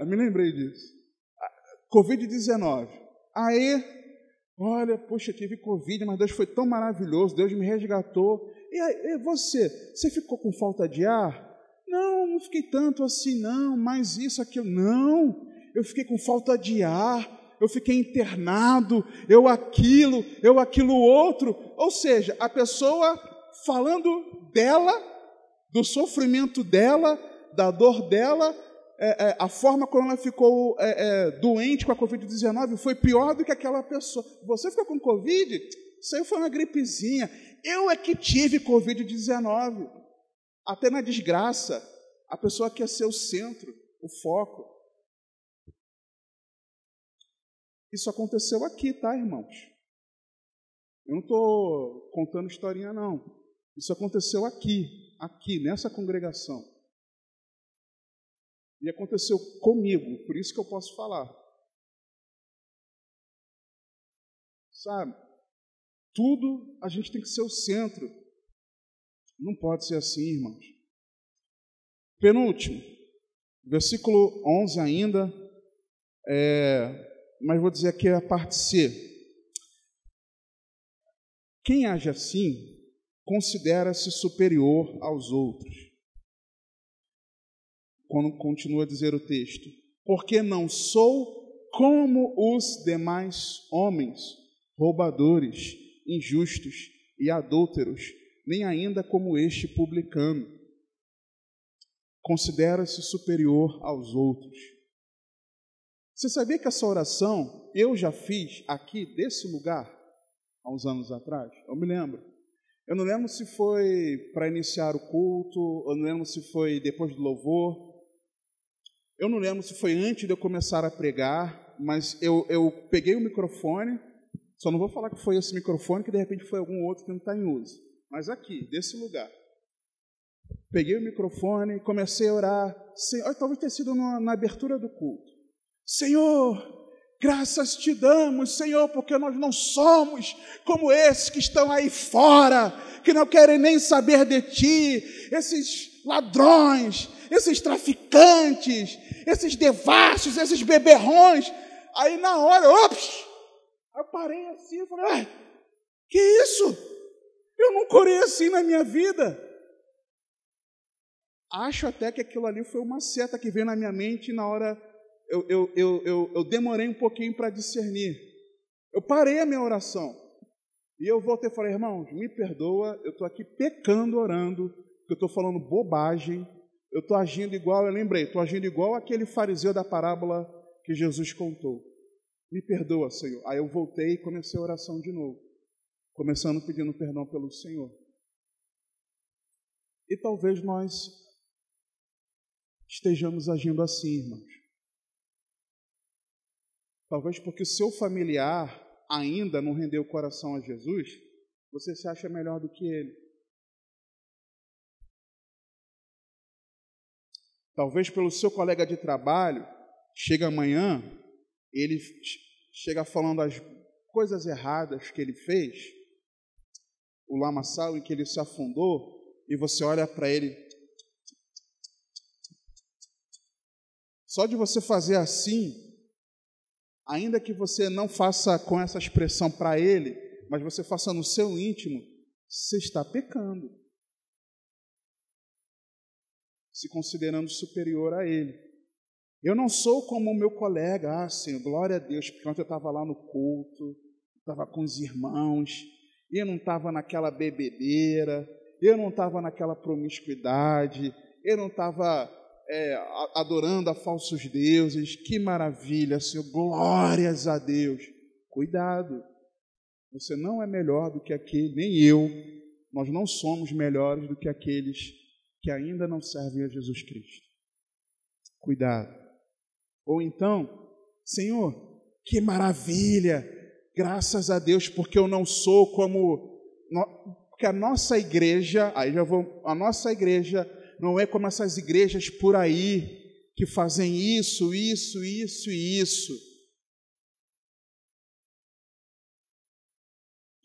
Me lembrei disso. Covid-19. Aí, olha, poxa, tive Covid, mas Deus foi tão maravilhoso, Deus me resgatou. E você ficou com falta de ar? Não fiquei tanto assim, não, mas isso, aquilo. Não, eu fiquei com falta de ar, eu fiquei internado, eu aquilo outro. Ou seja, a pessoa falando dela, do sofrimento dela, da dor dela, a forma como ela ficou doente com a Covid-19 foi pior do que aquela pessoa. Você ficou com Covid? Isso aí foi uma gripezinha. Eu é que tive Covid-19. Até na desgraça, a pessoa quer ser o centro, o foco. Isso aconteceu aqui, tá, irmãos? Eu não estou contando historinha, não. Isso aconteceu aqui, nessa congregação. E aconteceu comigo, por isso que eu posso falar. Sabe? Tudo a gente tem que ser o centro. Não pode ser assim, irmãos. Penúltimo, versículo 11 ainda, mas vou dizer aqui a parte C. Quem age assim, considera-se superior aos outros. Quando continua a dizer o texto, porque não sou como os demais homens, roubadores, injustos e adúlteros, nem ainda como este publicano. Considera-se superior aos outros. Você sabia que essa oração eu já fiz aqui, desse lugar, há uns anos atrás? Eu me lembro. Eu não lembro se foi para iniciar o culto, eu não lembro se foi depois do louvor, eu não lembro se foi antes de eu começar a pregar, mas eu peguei o microfone, só não vou falar que foi esse microfone, que de repente foi algum outro que não está em uso, mas aqui, desse lugar. Peguei o microfone, comecei a orar, talvez tenha sido na abertura do culto. Senhor, graças te damos, Senhor, porque nós não somos como esses que estão aí fora, que não querem nem saber de ti, esses ladrões, esses traficantes, esses devassos, esses beberrões. Aí na hora, eu parei assim e falei, que isso? Eu nunca orei assim na minha vida. Acho até que aquilo ali foi uma seta que veio na minha mente e na hora eu demorei um pouquinho para discernir. Eu parei a minha oração. E eu voltei e falei, irmãos, me perdoa, eu estou aqui pecando, orando, eu estou falando bobagem, eu estou agindo igual, eu lembrei, estou agindo igual aquele fariseu da parábola que Jesus contou. Me perdoa, Senhor. Aí eu voltei e comecei a oração de novo, começando pedindo perdão pelo Senhor. E talvez nós estejamos agindo assim, irmãos. Talvez porque o seu familiar ainda não rendeu o coração a Jesus, você se acha melhor do que ele. Talvez pelo seu colega de trabalho, chega amanhã, ele chega falando as coisas erradas que ele fez, o lamaçal em que ele se afundou, e você olha para ele. Só de você fazer assim, ainda que você não faça com essa expressão para ele, mas você faça no seu íntimo, você está pecando, se considerando superior a ele. Eu não sou como o meu colega, Senhor, glória a Deus, porque ontem eu estava lá no culto, estava com os irmãos, e eu não estava naquela bebedeira, eu não estava naquela promiscuidade, eu não estava adorando a falsos deuses. Que maravilha, Senhor, glórias a Deus. Cuidado, você não é melhor do que aquele, nem eu, nós não somos melhores do que aqueles que ainda não servem a Jesus Cristo. Cuidado. Ou então, Senhor, que maravilha, graças a Deus, porque eu não sou como... Porque a nossa igreja, a nossa igreja não é como essas igrejas por aí, que fazem isso.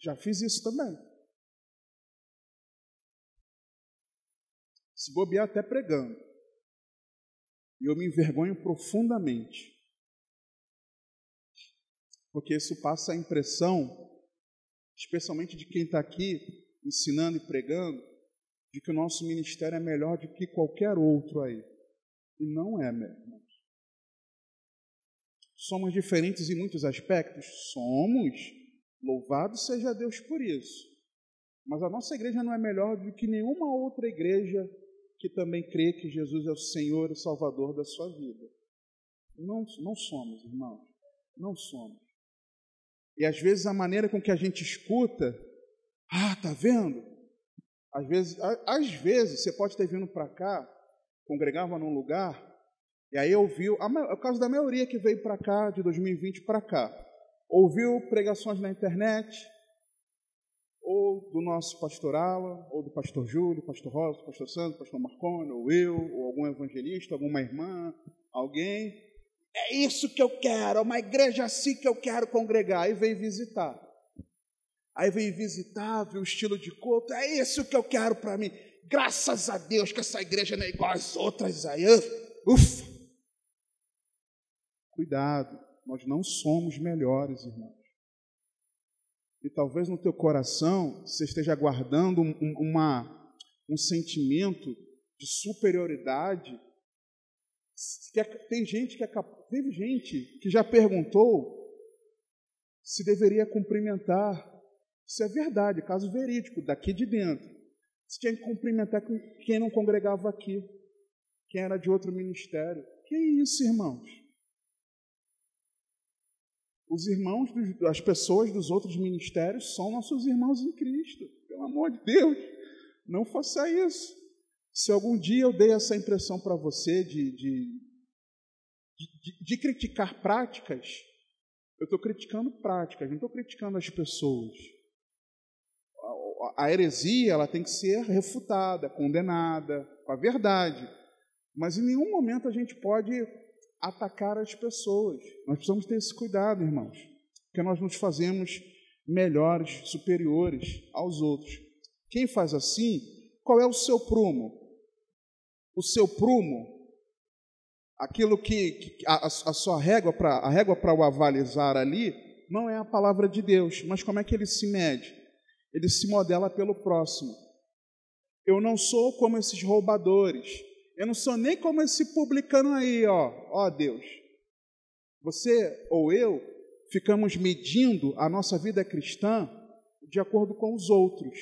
Já fiz isso também. Se bobear até pregando. E eu me envergonho profundamente. Porque isso passa a impressão, especialmente de quem está aqui ensinando e pregando, de que o nosso ministério é melhor do que qualquer outro aí. E não é, meu irmão. Somos diferentes em muitos aspectos? Somos. Louvado seja Deus por isso. Mas a nossa igreja não é melhor do que nenhuma outra igreja que também crê que Jesus é o Senhor e Salvador da sua vida. Não somos, irmãos. Não somos. E às vezes a maneira com que a gente escuta, tá vendo? Às vezes você pode ter vindo para cá, congregava num lugar, e aí ouviu, o caso da maioria que veio para cá, de 2020 para cá, ouviu pregações na internet, ou do nosso pastor Alan, ou do pastor Júlio, pastor Rosa, pastor Santo, pastor Marconi, ou eu, ou algum evangelista, alguma irmã, alguém. É isso que eu quero, é uma igreja assim que eu quero congregar. Aí veio visitar. Viu o estilo de culto, é isso que eu quero para mim. Graças a Deus que essa igreja não é igual às outras aí. Ufa! Cuidado, nós não somos melhores, irmãos. E talvez no teu coração você esteja guardando um sentimento de superioridade. Teve gente que já perguntou se deveria cumprimentar. Isso é verdade, caso verídico, daqui de dentro. Se tinha que cumprimentar quem não congregava aqui, quem era de outro ministério. Que isso, irmãos? Os irmãos, as pessoas dos outros ministérios são nossos irmãos em Cristo. Pelo amor de Deus, não faça isso. Se algum dia eu dei essa impressão para você de criticar práticas, eu estou criticando práticas, não estou criticando as pessoas. A heresia ela tem que ser refutada, condenada, com a verdade. Mas em nenhum momento a gente pode atacar as pessoas. Nós precisamos ter esse cuidado, irmãos, porque nós nos fazemos melhores, superiores aos outros. Quem faz assim, qual é o seu prumo? O seu prumo, aquilo que a sua régua para o avalizar ali, não é a palavra de Deus, mas como é que ele se mede? Ele se modela pelo próximo. Eu não sou como esses roubadores. Eu não sou nem como esse publicano aí, ó Deus. Você ou eu ficamos medindo a nossa vida cristã de acordo com os outros.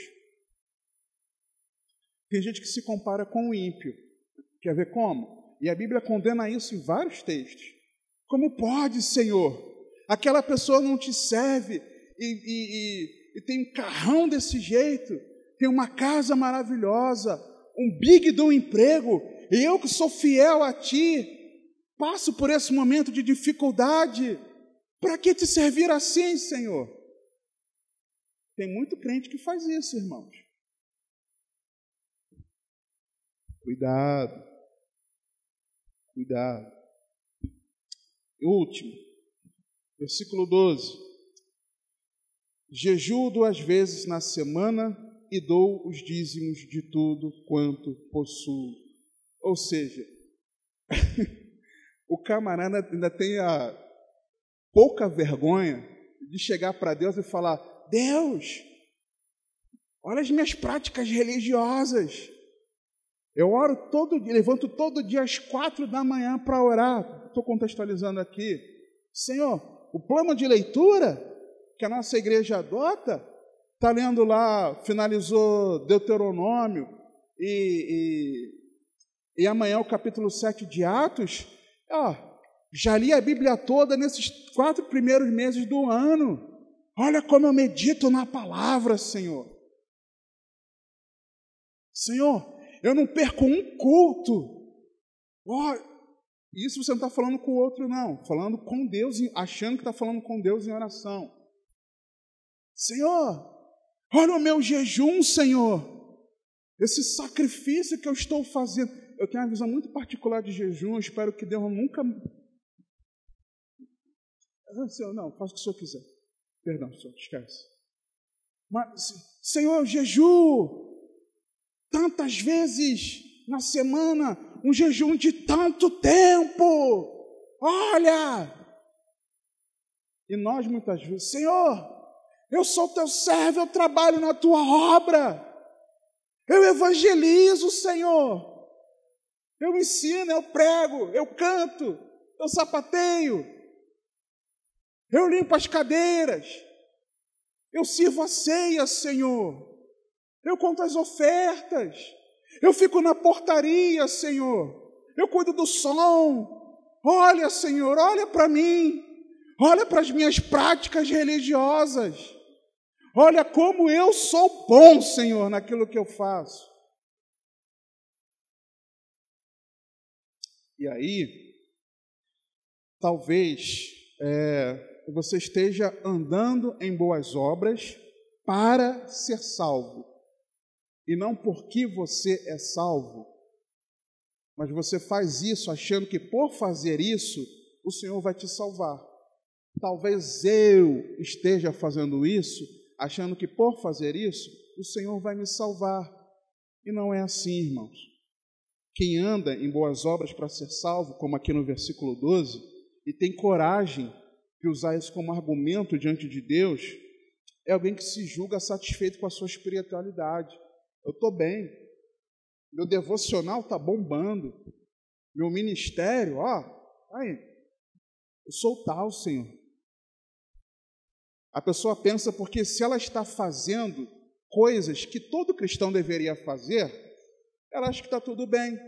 Tem gente que se compara com o ímpio. Quer ver como? E a Bíblia condena isso em vários textos. Como pode, Senhor? Aquela pessoa não te serve e tem um carrão desse jeito, tem uma casa maravilhosa, um big do emprego, e eu que sou fiel a Ti, passo por esse momento de dificuldade. Para que te servir assim, Senhor? Tem muito crente que faz isso, irmãos. Cuidado. Cuidado. E último, versículo 12. Jejuo 2 vezes na semana e dou os dízimos de tudo quanto possuo. Ou seja, o camarada ainda tem a pouca vergonha de chegar para Deus e falar: Deus, olha as minhas práticas religiosas. Eu oro todo dia, levanto todo dia às 4 da manhã para orar. Estou contextualizando aqui. Senhor, o plano de leitura que a nossa igreja adota, está lendo lá, finalizou Deuteronômio e amanhã o capítulo 7 de Atos, já li a Bíblia toda nesses 4 primeiros meses do ano. Olha como eu medito na palavra, Senhor. Senhor, eu não perco um culto. Isso você não está falando com o outro, não. Falando com Deus, achando que está falando com Deus em oração. Senhor, olha o meu jejum, Senhor. Esse sacrifício que eu estou fazendo. Eu tenho uma visão muito particular de jejum. Eu espero que Deus nunca... Senhor, não, faça o que o Senhor quiser. Perdão, Senhor, esquece. Mas, Senhor, jejum tantas vezes na semana, um jejum de tanto tempo. Olha! E nós muitas vezes, Senhor, eu sou teu servo, eu trabalho na tua obra. Eu evangelizo, Senhor. Eu ensino, eu prego, eu canto, eu sapateio. Eu limpo as cadeiras. Eu sirvo a ceia, Senhor. Eu conto as ofertas. Eu fico na portaria, Senhor. Eu cuido do som. Olha, Senhor, olha para mim. Olha para as minhas práticas religiosas. Olha como eu sou bom, Senhor, naquilo que eu faço. E aí, talvez você esteja andando em boas obras para ser salvo. E não porque você é salvo, mas você faz isso achando que por fazer isso, o Senhor vai te salvar. Talvez eu esteja fazendo isso, achando que por fazer isso, o Senhor vai me salvar. E não é assim, irmãos. Quem anda em boas obras para ser salvo, como aqui no versículo 12, e tem coragem de usar isso como argumento diante de Deus, é alguém que se julga satisfeito com a sua espiritualidade. Eu estou bem, meu devocional está bombando, meu ministério, aí, eu sou tal, Senhor. A pessoa pensa porque se ela está fazendo coisas que todo cristão deveria fazer, ela acha que está tudo bem.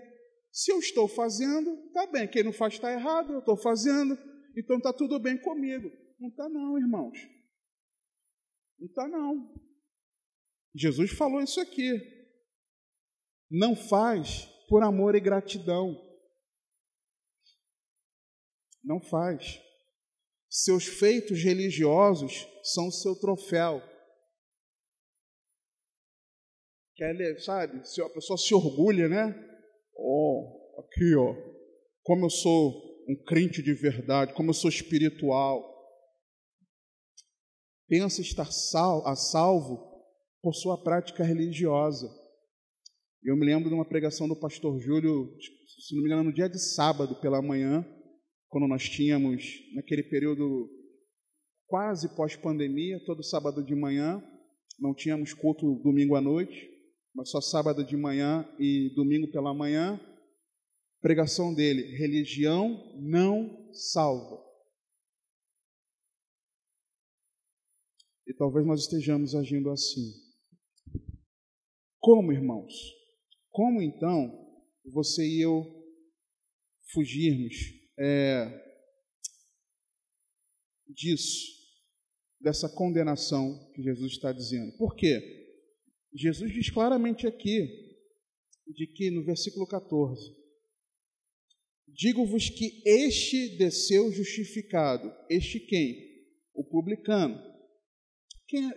Se eu estou fazendo, está bem. Quem não faz está errado, eu estou fazendo, então está tudo bem comigo. Não está não, irmãos. Não está não. Jesus falou isso aqui. Não faz por amor e gratidão. Não faz. Seus feitos religiosos são o seu troféu. Sabe? Se a pessoa se orgulha, né? Aqui, como eu sou um crente de verdade, como eu sou espiritual. Pensa estar a salvo por sua prática religiosa. Eu me lembro de uma pregação do pastor Júlio, se não me engano, no dia de sábado pela manhã, quando nós tínhamos, naquele período quase pós-pandemia, todo sábado de manhã, não tínhamos culto domingo à noite, mas só sábado de manhã e domingo pela manhã. Pregação dele: religião não salva. E talvez nós estejamos agindo assim. Como, irmãos? Como então você e eu fugirmos disso, dessa condenação que Jesus está dizendo? Por quê? Jesus diz claramente aqui, de que no versículo 14, digo-vos que este desceu justificado. Este quem? O publicano.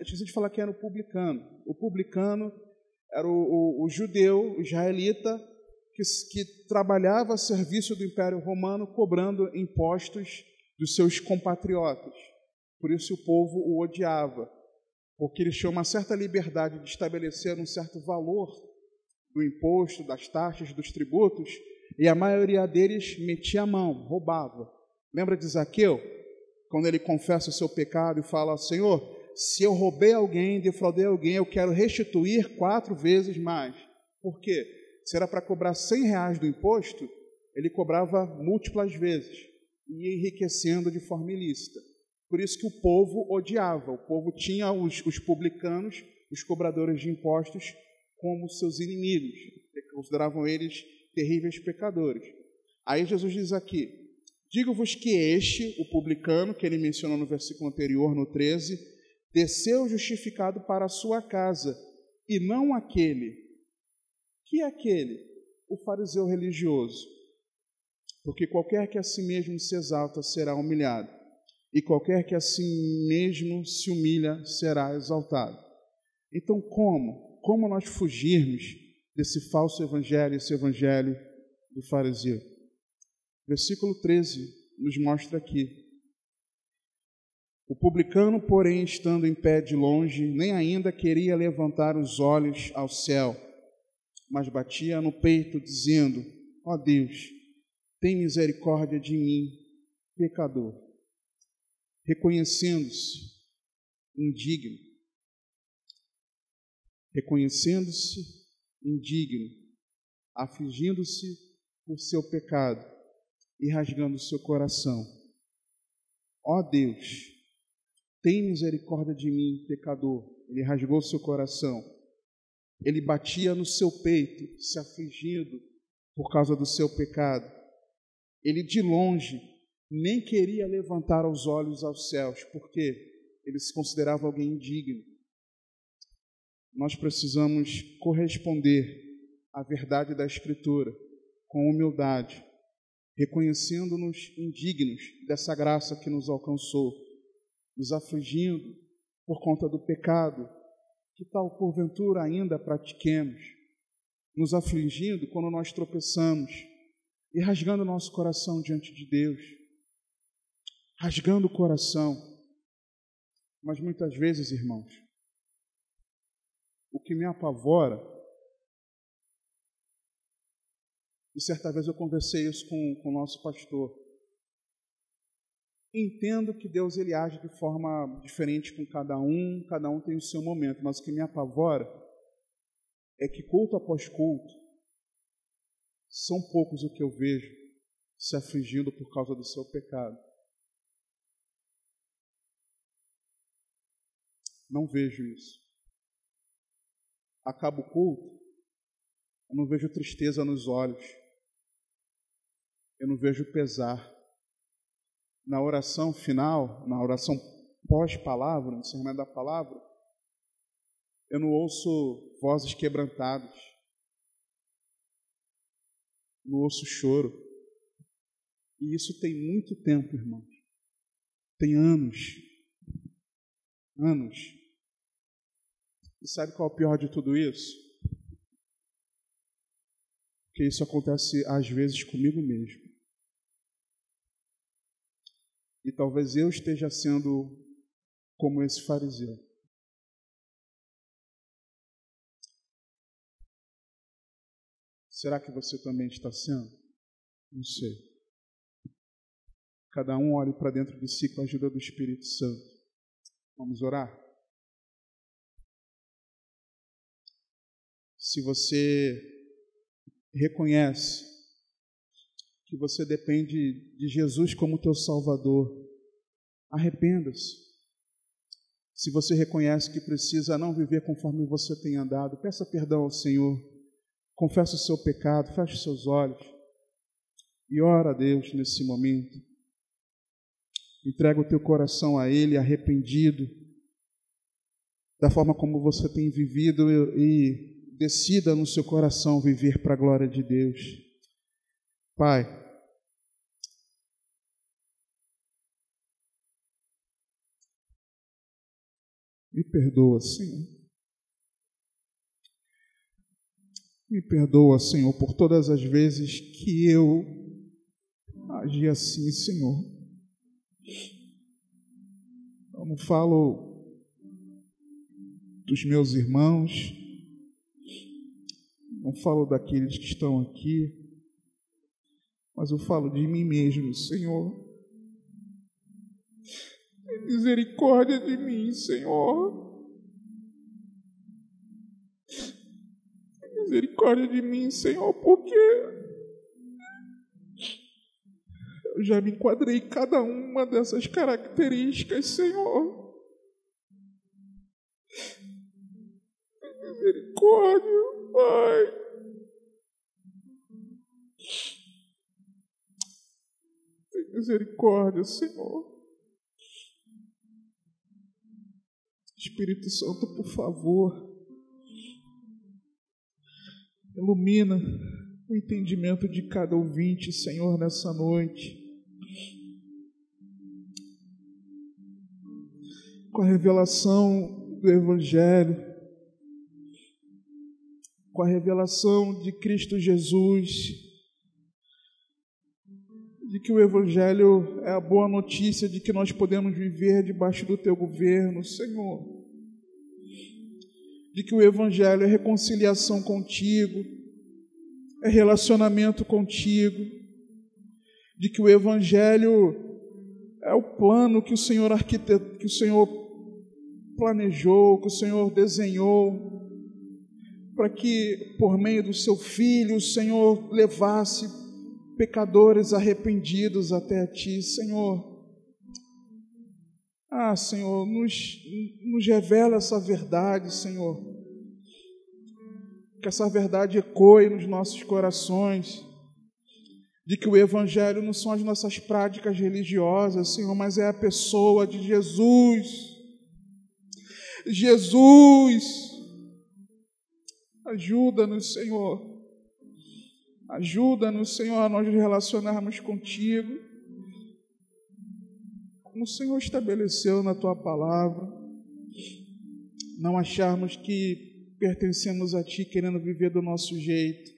Esqueci de falar quem era o publicano. O publicano era o judeu, o israelita, que trabalhava a serviço do Império Romano, cobrando impostos dos seus compatriotas. Por isso o povo o odiava, porque eles tinham uma certa liberdade de estabelecer um certo valor do imposto, das taxas, dos tributos, e a maioria deles metia a mão, roubava. Lembra de Zaqueu? Quando ele confessa o seu pecado e fala: Senhor, se eu roubei alguém, defraudei alguém, eu quero restituir 4 vezes mais. Por quê? Se era para cobrar R$100 do imposto, ele cobrava múltiplas vezes, e ia enriquecendo de forma ilícita. Por isso que o povo odiava. O povo tinha os publicanos, os cobradores de impostos, como seus inimigos. Consideravam eles terríveis pecadores. Aí Jesus diz aqui: digo-vos que este, o publicano, que ele mencionou no versículo anterior, no 13, desceu justificado para a sua casa, e não aquele. Que é aquele? O fariseu religioso. Porque qualquer que a si mesmo se exalta será humilhado, e qualquer que a si mesmo se humilha será exaltado. Então, como nós fugirmos desse falso evangelho, esse evangelho do fariseu? Versículo 13 nos mostra aqui: o publicano, porém, estando em pé de longe, nem ainda queria levantar os olhos ao céu, mas batia no peito, dizendo: ó Deus, tem misericórdia de mim, pecador. Reconhecendo-se indigno, afligindo-se por seu pecado e rasgando seu coração. Ó Deus, tem misericórdia de mim, pecador. Ele rasgou seu coração. Ele batia no seu peito, se afligindo por causa do seu pecado. Ele de longe nem queria levantar os olhos aos céus, porque ele se considerava alguém indigno. Nós precisamos corresponder à verdade da Escritura com humildade, reconhecendo-nos indignos dessa graça que nos alcançou, nos afligindo por conta do pecado, que tal porventura ainda pratiquemos, nos afligindo quando nós tropeçamos e rasgando nosso coração diante de Deus, rasgando o coração. Mas muitas vezes, irmãos, o que me apavora, e certa vez eu conversei isso com o nosso pastor, entendo que Deus ele age de forma diferente com cada um tem o seu momento, mas o que me apavora é que culto após culto, são poucos o que eu vejo se afligindo por causa do seu pecado. Não vejo isso. Acaba o culto, eu não vejo tristeza nos olhos, eu não vejo pesar. Na oração final, na oração pós-palavra, no sermão da palavra, eu não ouço vozes quebrantadas, não ouço choro. E isso tem muito tempo, irmãos. Tem anos. Anos. E sabe qual é o pior de tudo isso? Que isso acontece às vezes comigo mesmo. E talvez eu esteja sendo como esse fariseu. Será que você também está sendo? Não sei. Cada um olhe para dentro de si com a ajuda do Espírito Santo. Vamos orar? Se você reconhece que você depende de Jesus como teu Salvador, arrependa-se. Se você reconhece que precisa não viver conforme você tem andado, peça perdão ao Senhor, confessa o seu pecado, feche os seus olhos e ora a Deus nesse momento. Entrega o teu coração a Ele, arrependido da forma como você tem vivido e decida no seu coração viver para a glória de Deus. Pai, me perdoa, Senhor. Me perdoa, Senhor, por todas as vezes que eu agi assim, Senhor. Eu não falo dos meus irmãos, não falo daqueles que estão aqui, mas eu falo de mim mesmo, Senhor. Tem misericórdia de mim, Senhor. Tem misericórdia de mim, Senhor, porque eu já me enquadrei em cada uma dessas características, Senhor. Tem misericórdia, Pai. Misericórdia, Senhor. Espírito Santo, por favor, ilumina o entendimento de cada ouvinte, Senhor, nessa noite. Com a revelação do Evangelho, com a revelação de Cristo Jesus, de que o Evangelho é a boa notícia de que nós podemos viver debaixo do Teu governo, Senhor. De que o Evangelho é reconciliação contigo, é relacionamento contigo. De que o Evangelho é o plano que o Senhor arquitetou, que o Senhor planejou, que o Senhor desenhou, para que, por meio do Seu Filho, o Senhor levasse pecadores arrependidos até a Ti, Senhor. Senhor, nos revela essa verdade, Senhor. Que essa verdade ecoe nos nossos corações, de que o Evangelho não são as nossas práticas religiosas, Senhor, mas é a pessoa de Jesus. Jesus, ajuda-nos, Senhor. Ajuda-nos, Senhor, a nós nos relacionarmos contigo como o Senhor estabeleceu na Tua palavra, não acharmos que pertencemos a Ti querendo viver do nosso jeito,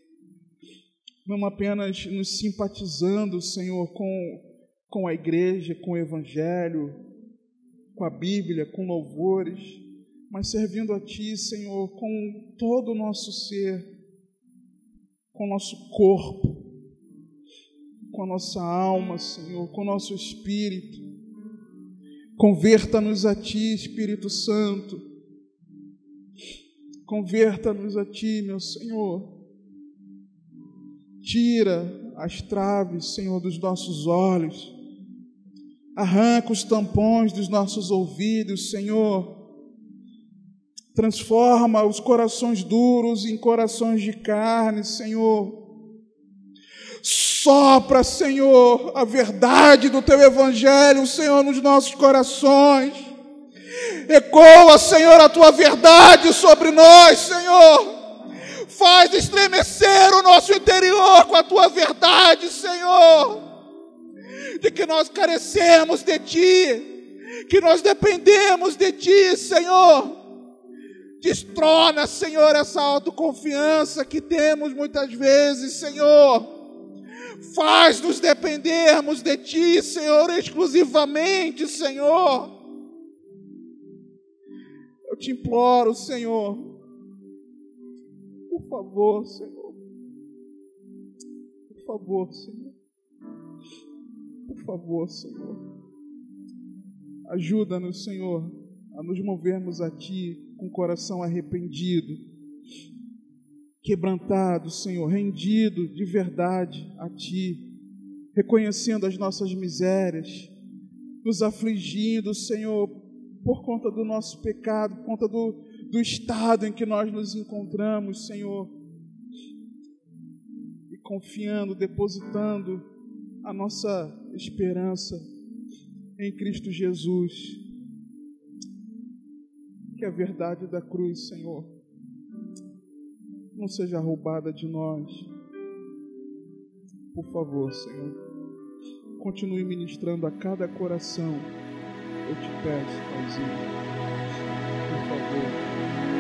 não apenas nos simpatizando, Senhor, com a igreja, com o Evangelho, com a Bíblia, com louvores, mas servindo a Ti, Senhor, com todo o nosso ser, com o nosso corpo, com a nossa alma, Senhor, com o nosso espírito. Converta-nos a Ti, Espírito Santo. Converta-nos a Ti, meu Senhor. Tira as traves, Senhor, dos nossos olhos. Arranca os tampões dos nossos ouvidos, Senhor. Transforma os corações duros em corações de carne, Senhor. Sopra, Senhor, a verdade do Teu Evangelho, Senhor, nos nossos corações. Ecoa, Senhor, a Tua verdade sobre nós, Senhor. Faz estremecer o nosso interior com a Tua verdade, Senhor. De que nós carecemos de Ti, que nós dependemos de Ti, Senhor. Destrona, Senhor, essa autoconfiança que temos muitas vezes, Senhor. Faz-nos dependermos de Ti, Senhor, exclusivamente, Senhor. Eu te imploro, Senhor, por favor, Senhor. Por favor, Senhor. Por favor, Senhor. Ajuda-nos, Senhor, a nos movermos a Ti com o coração arrependido, quebrantado, Senhor, rendido de verdade a Ti, reconhecendo as nossas misérias, nos afligindo, Senhor, por conta do nosso pecado, por conta do estado em que nós nos encontramos, Senhor, e confiando, depositando a nossa esperança em Cristo Jesus. Que a verdade da cruz, Senhor, não seja roubada de nós. Por favor, Senhor, continue ministrando a cada coração. Eu te peço, Paizinho, por favor.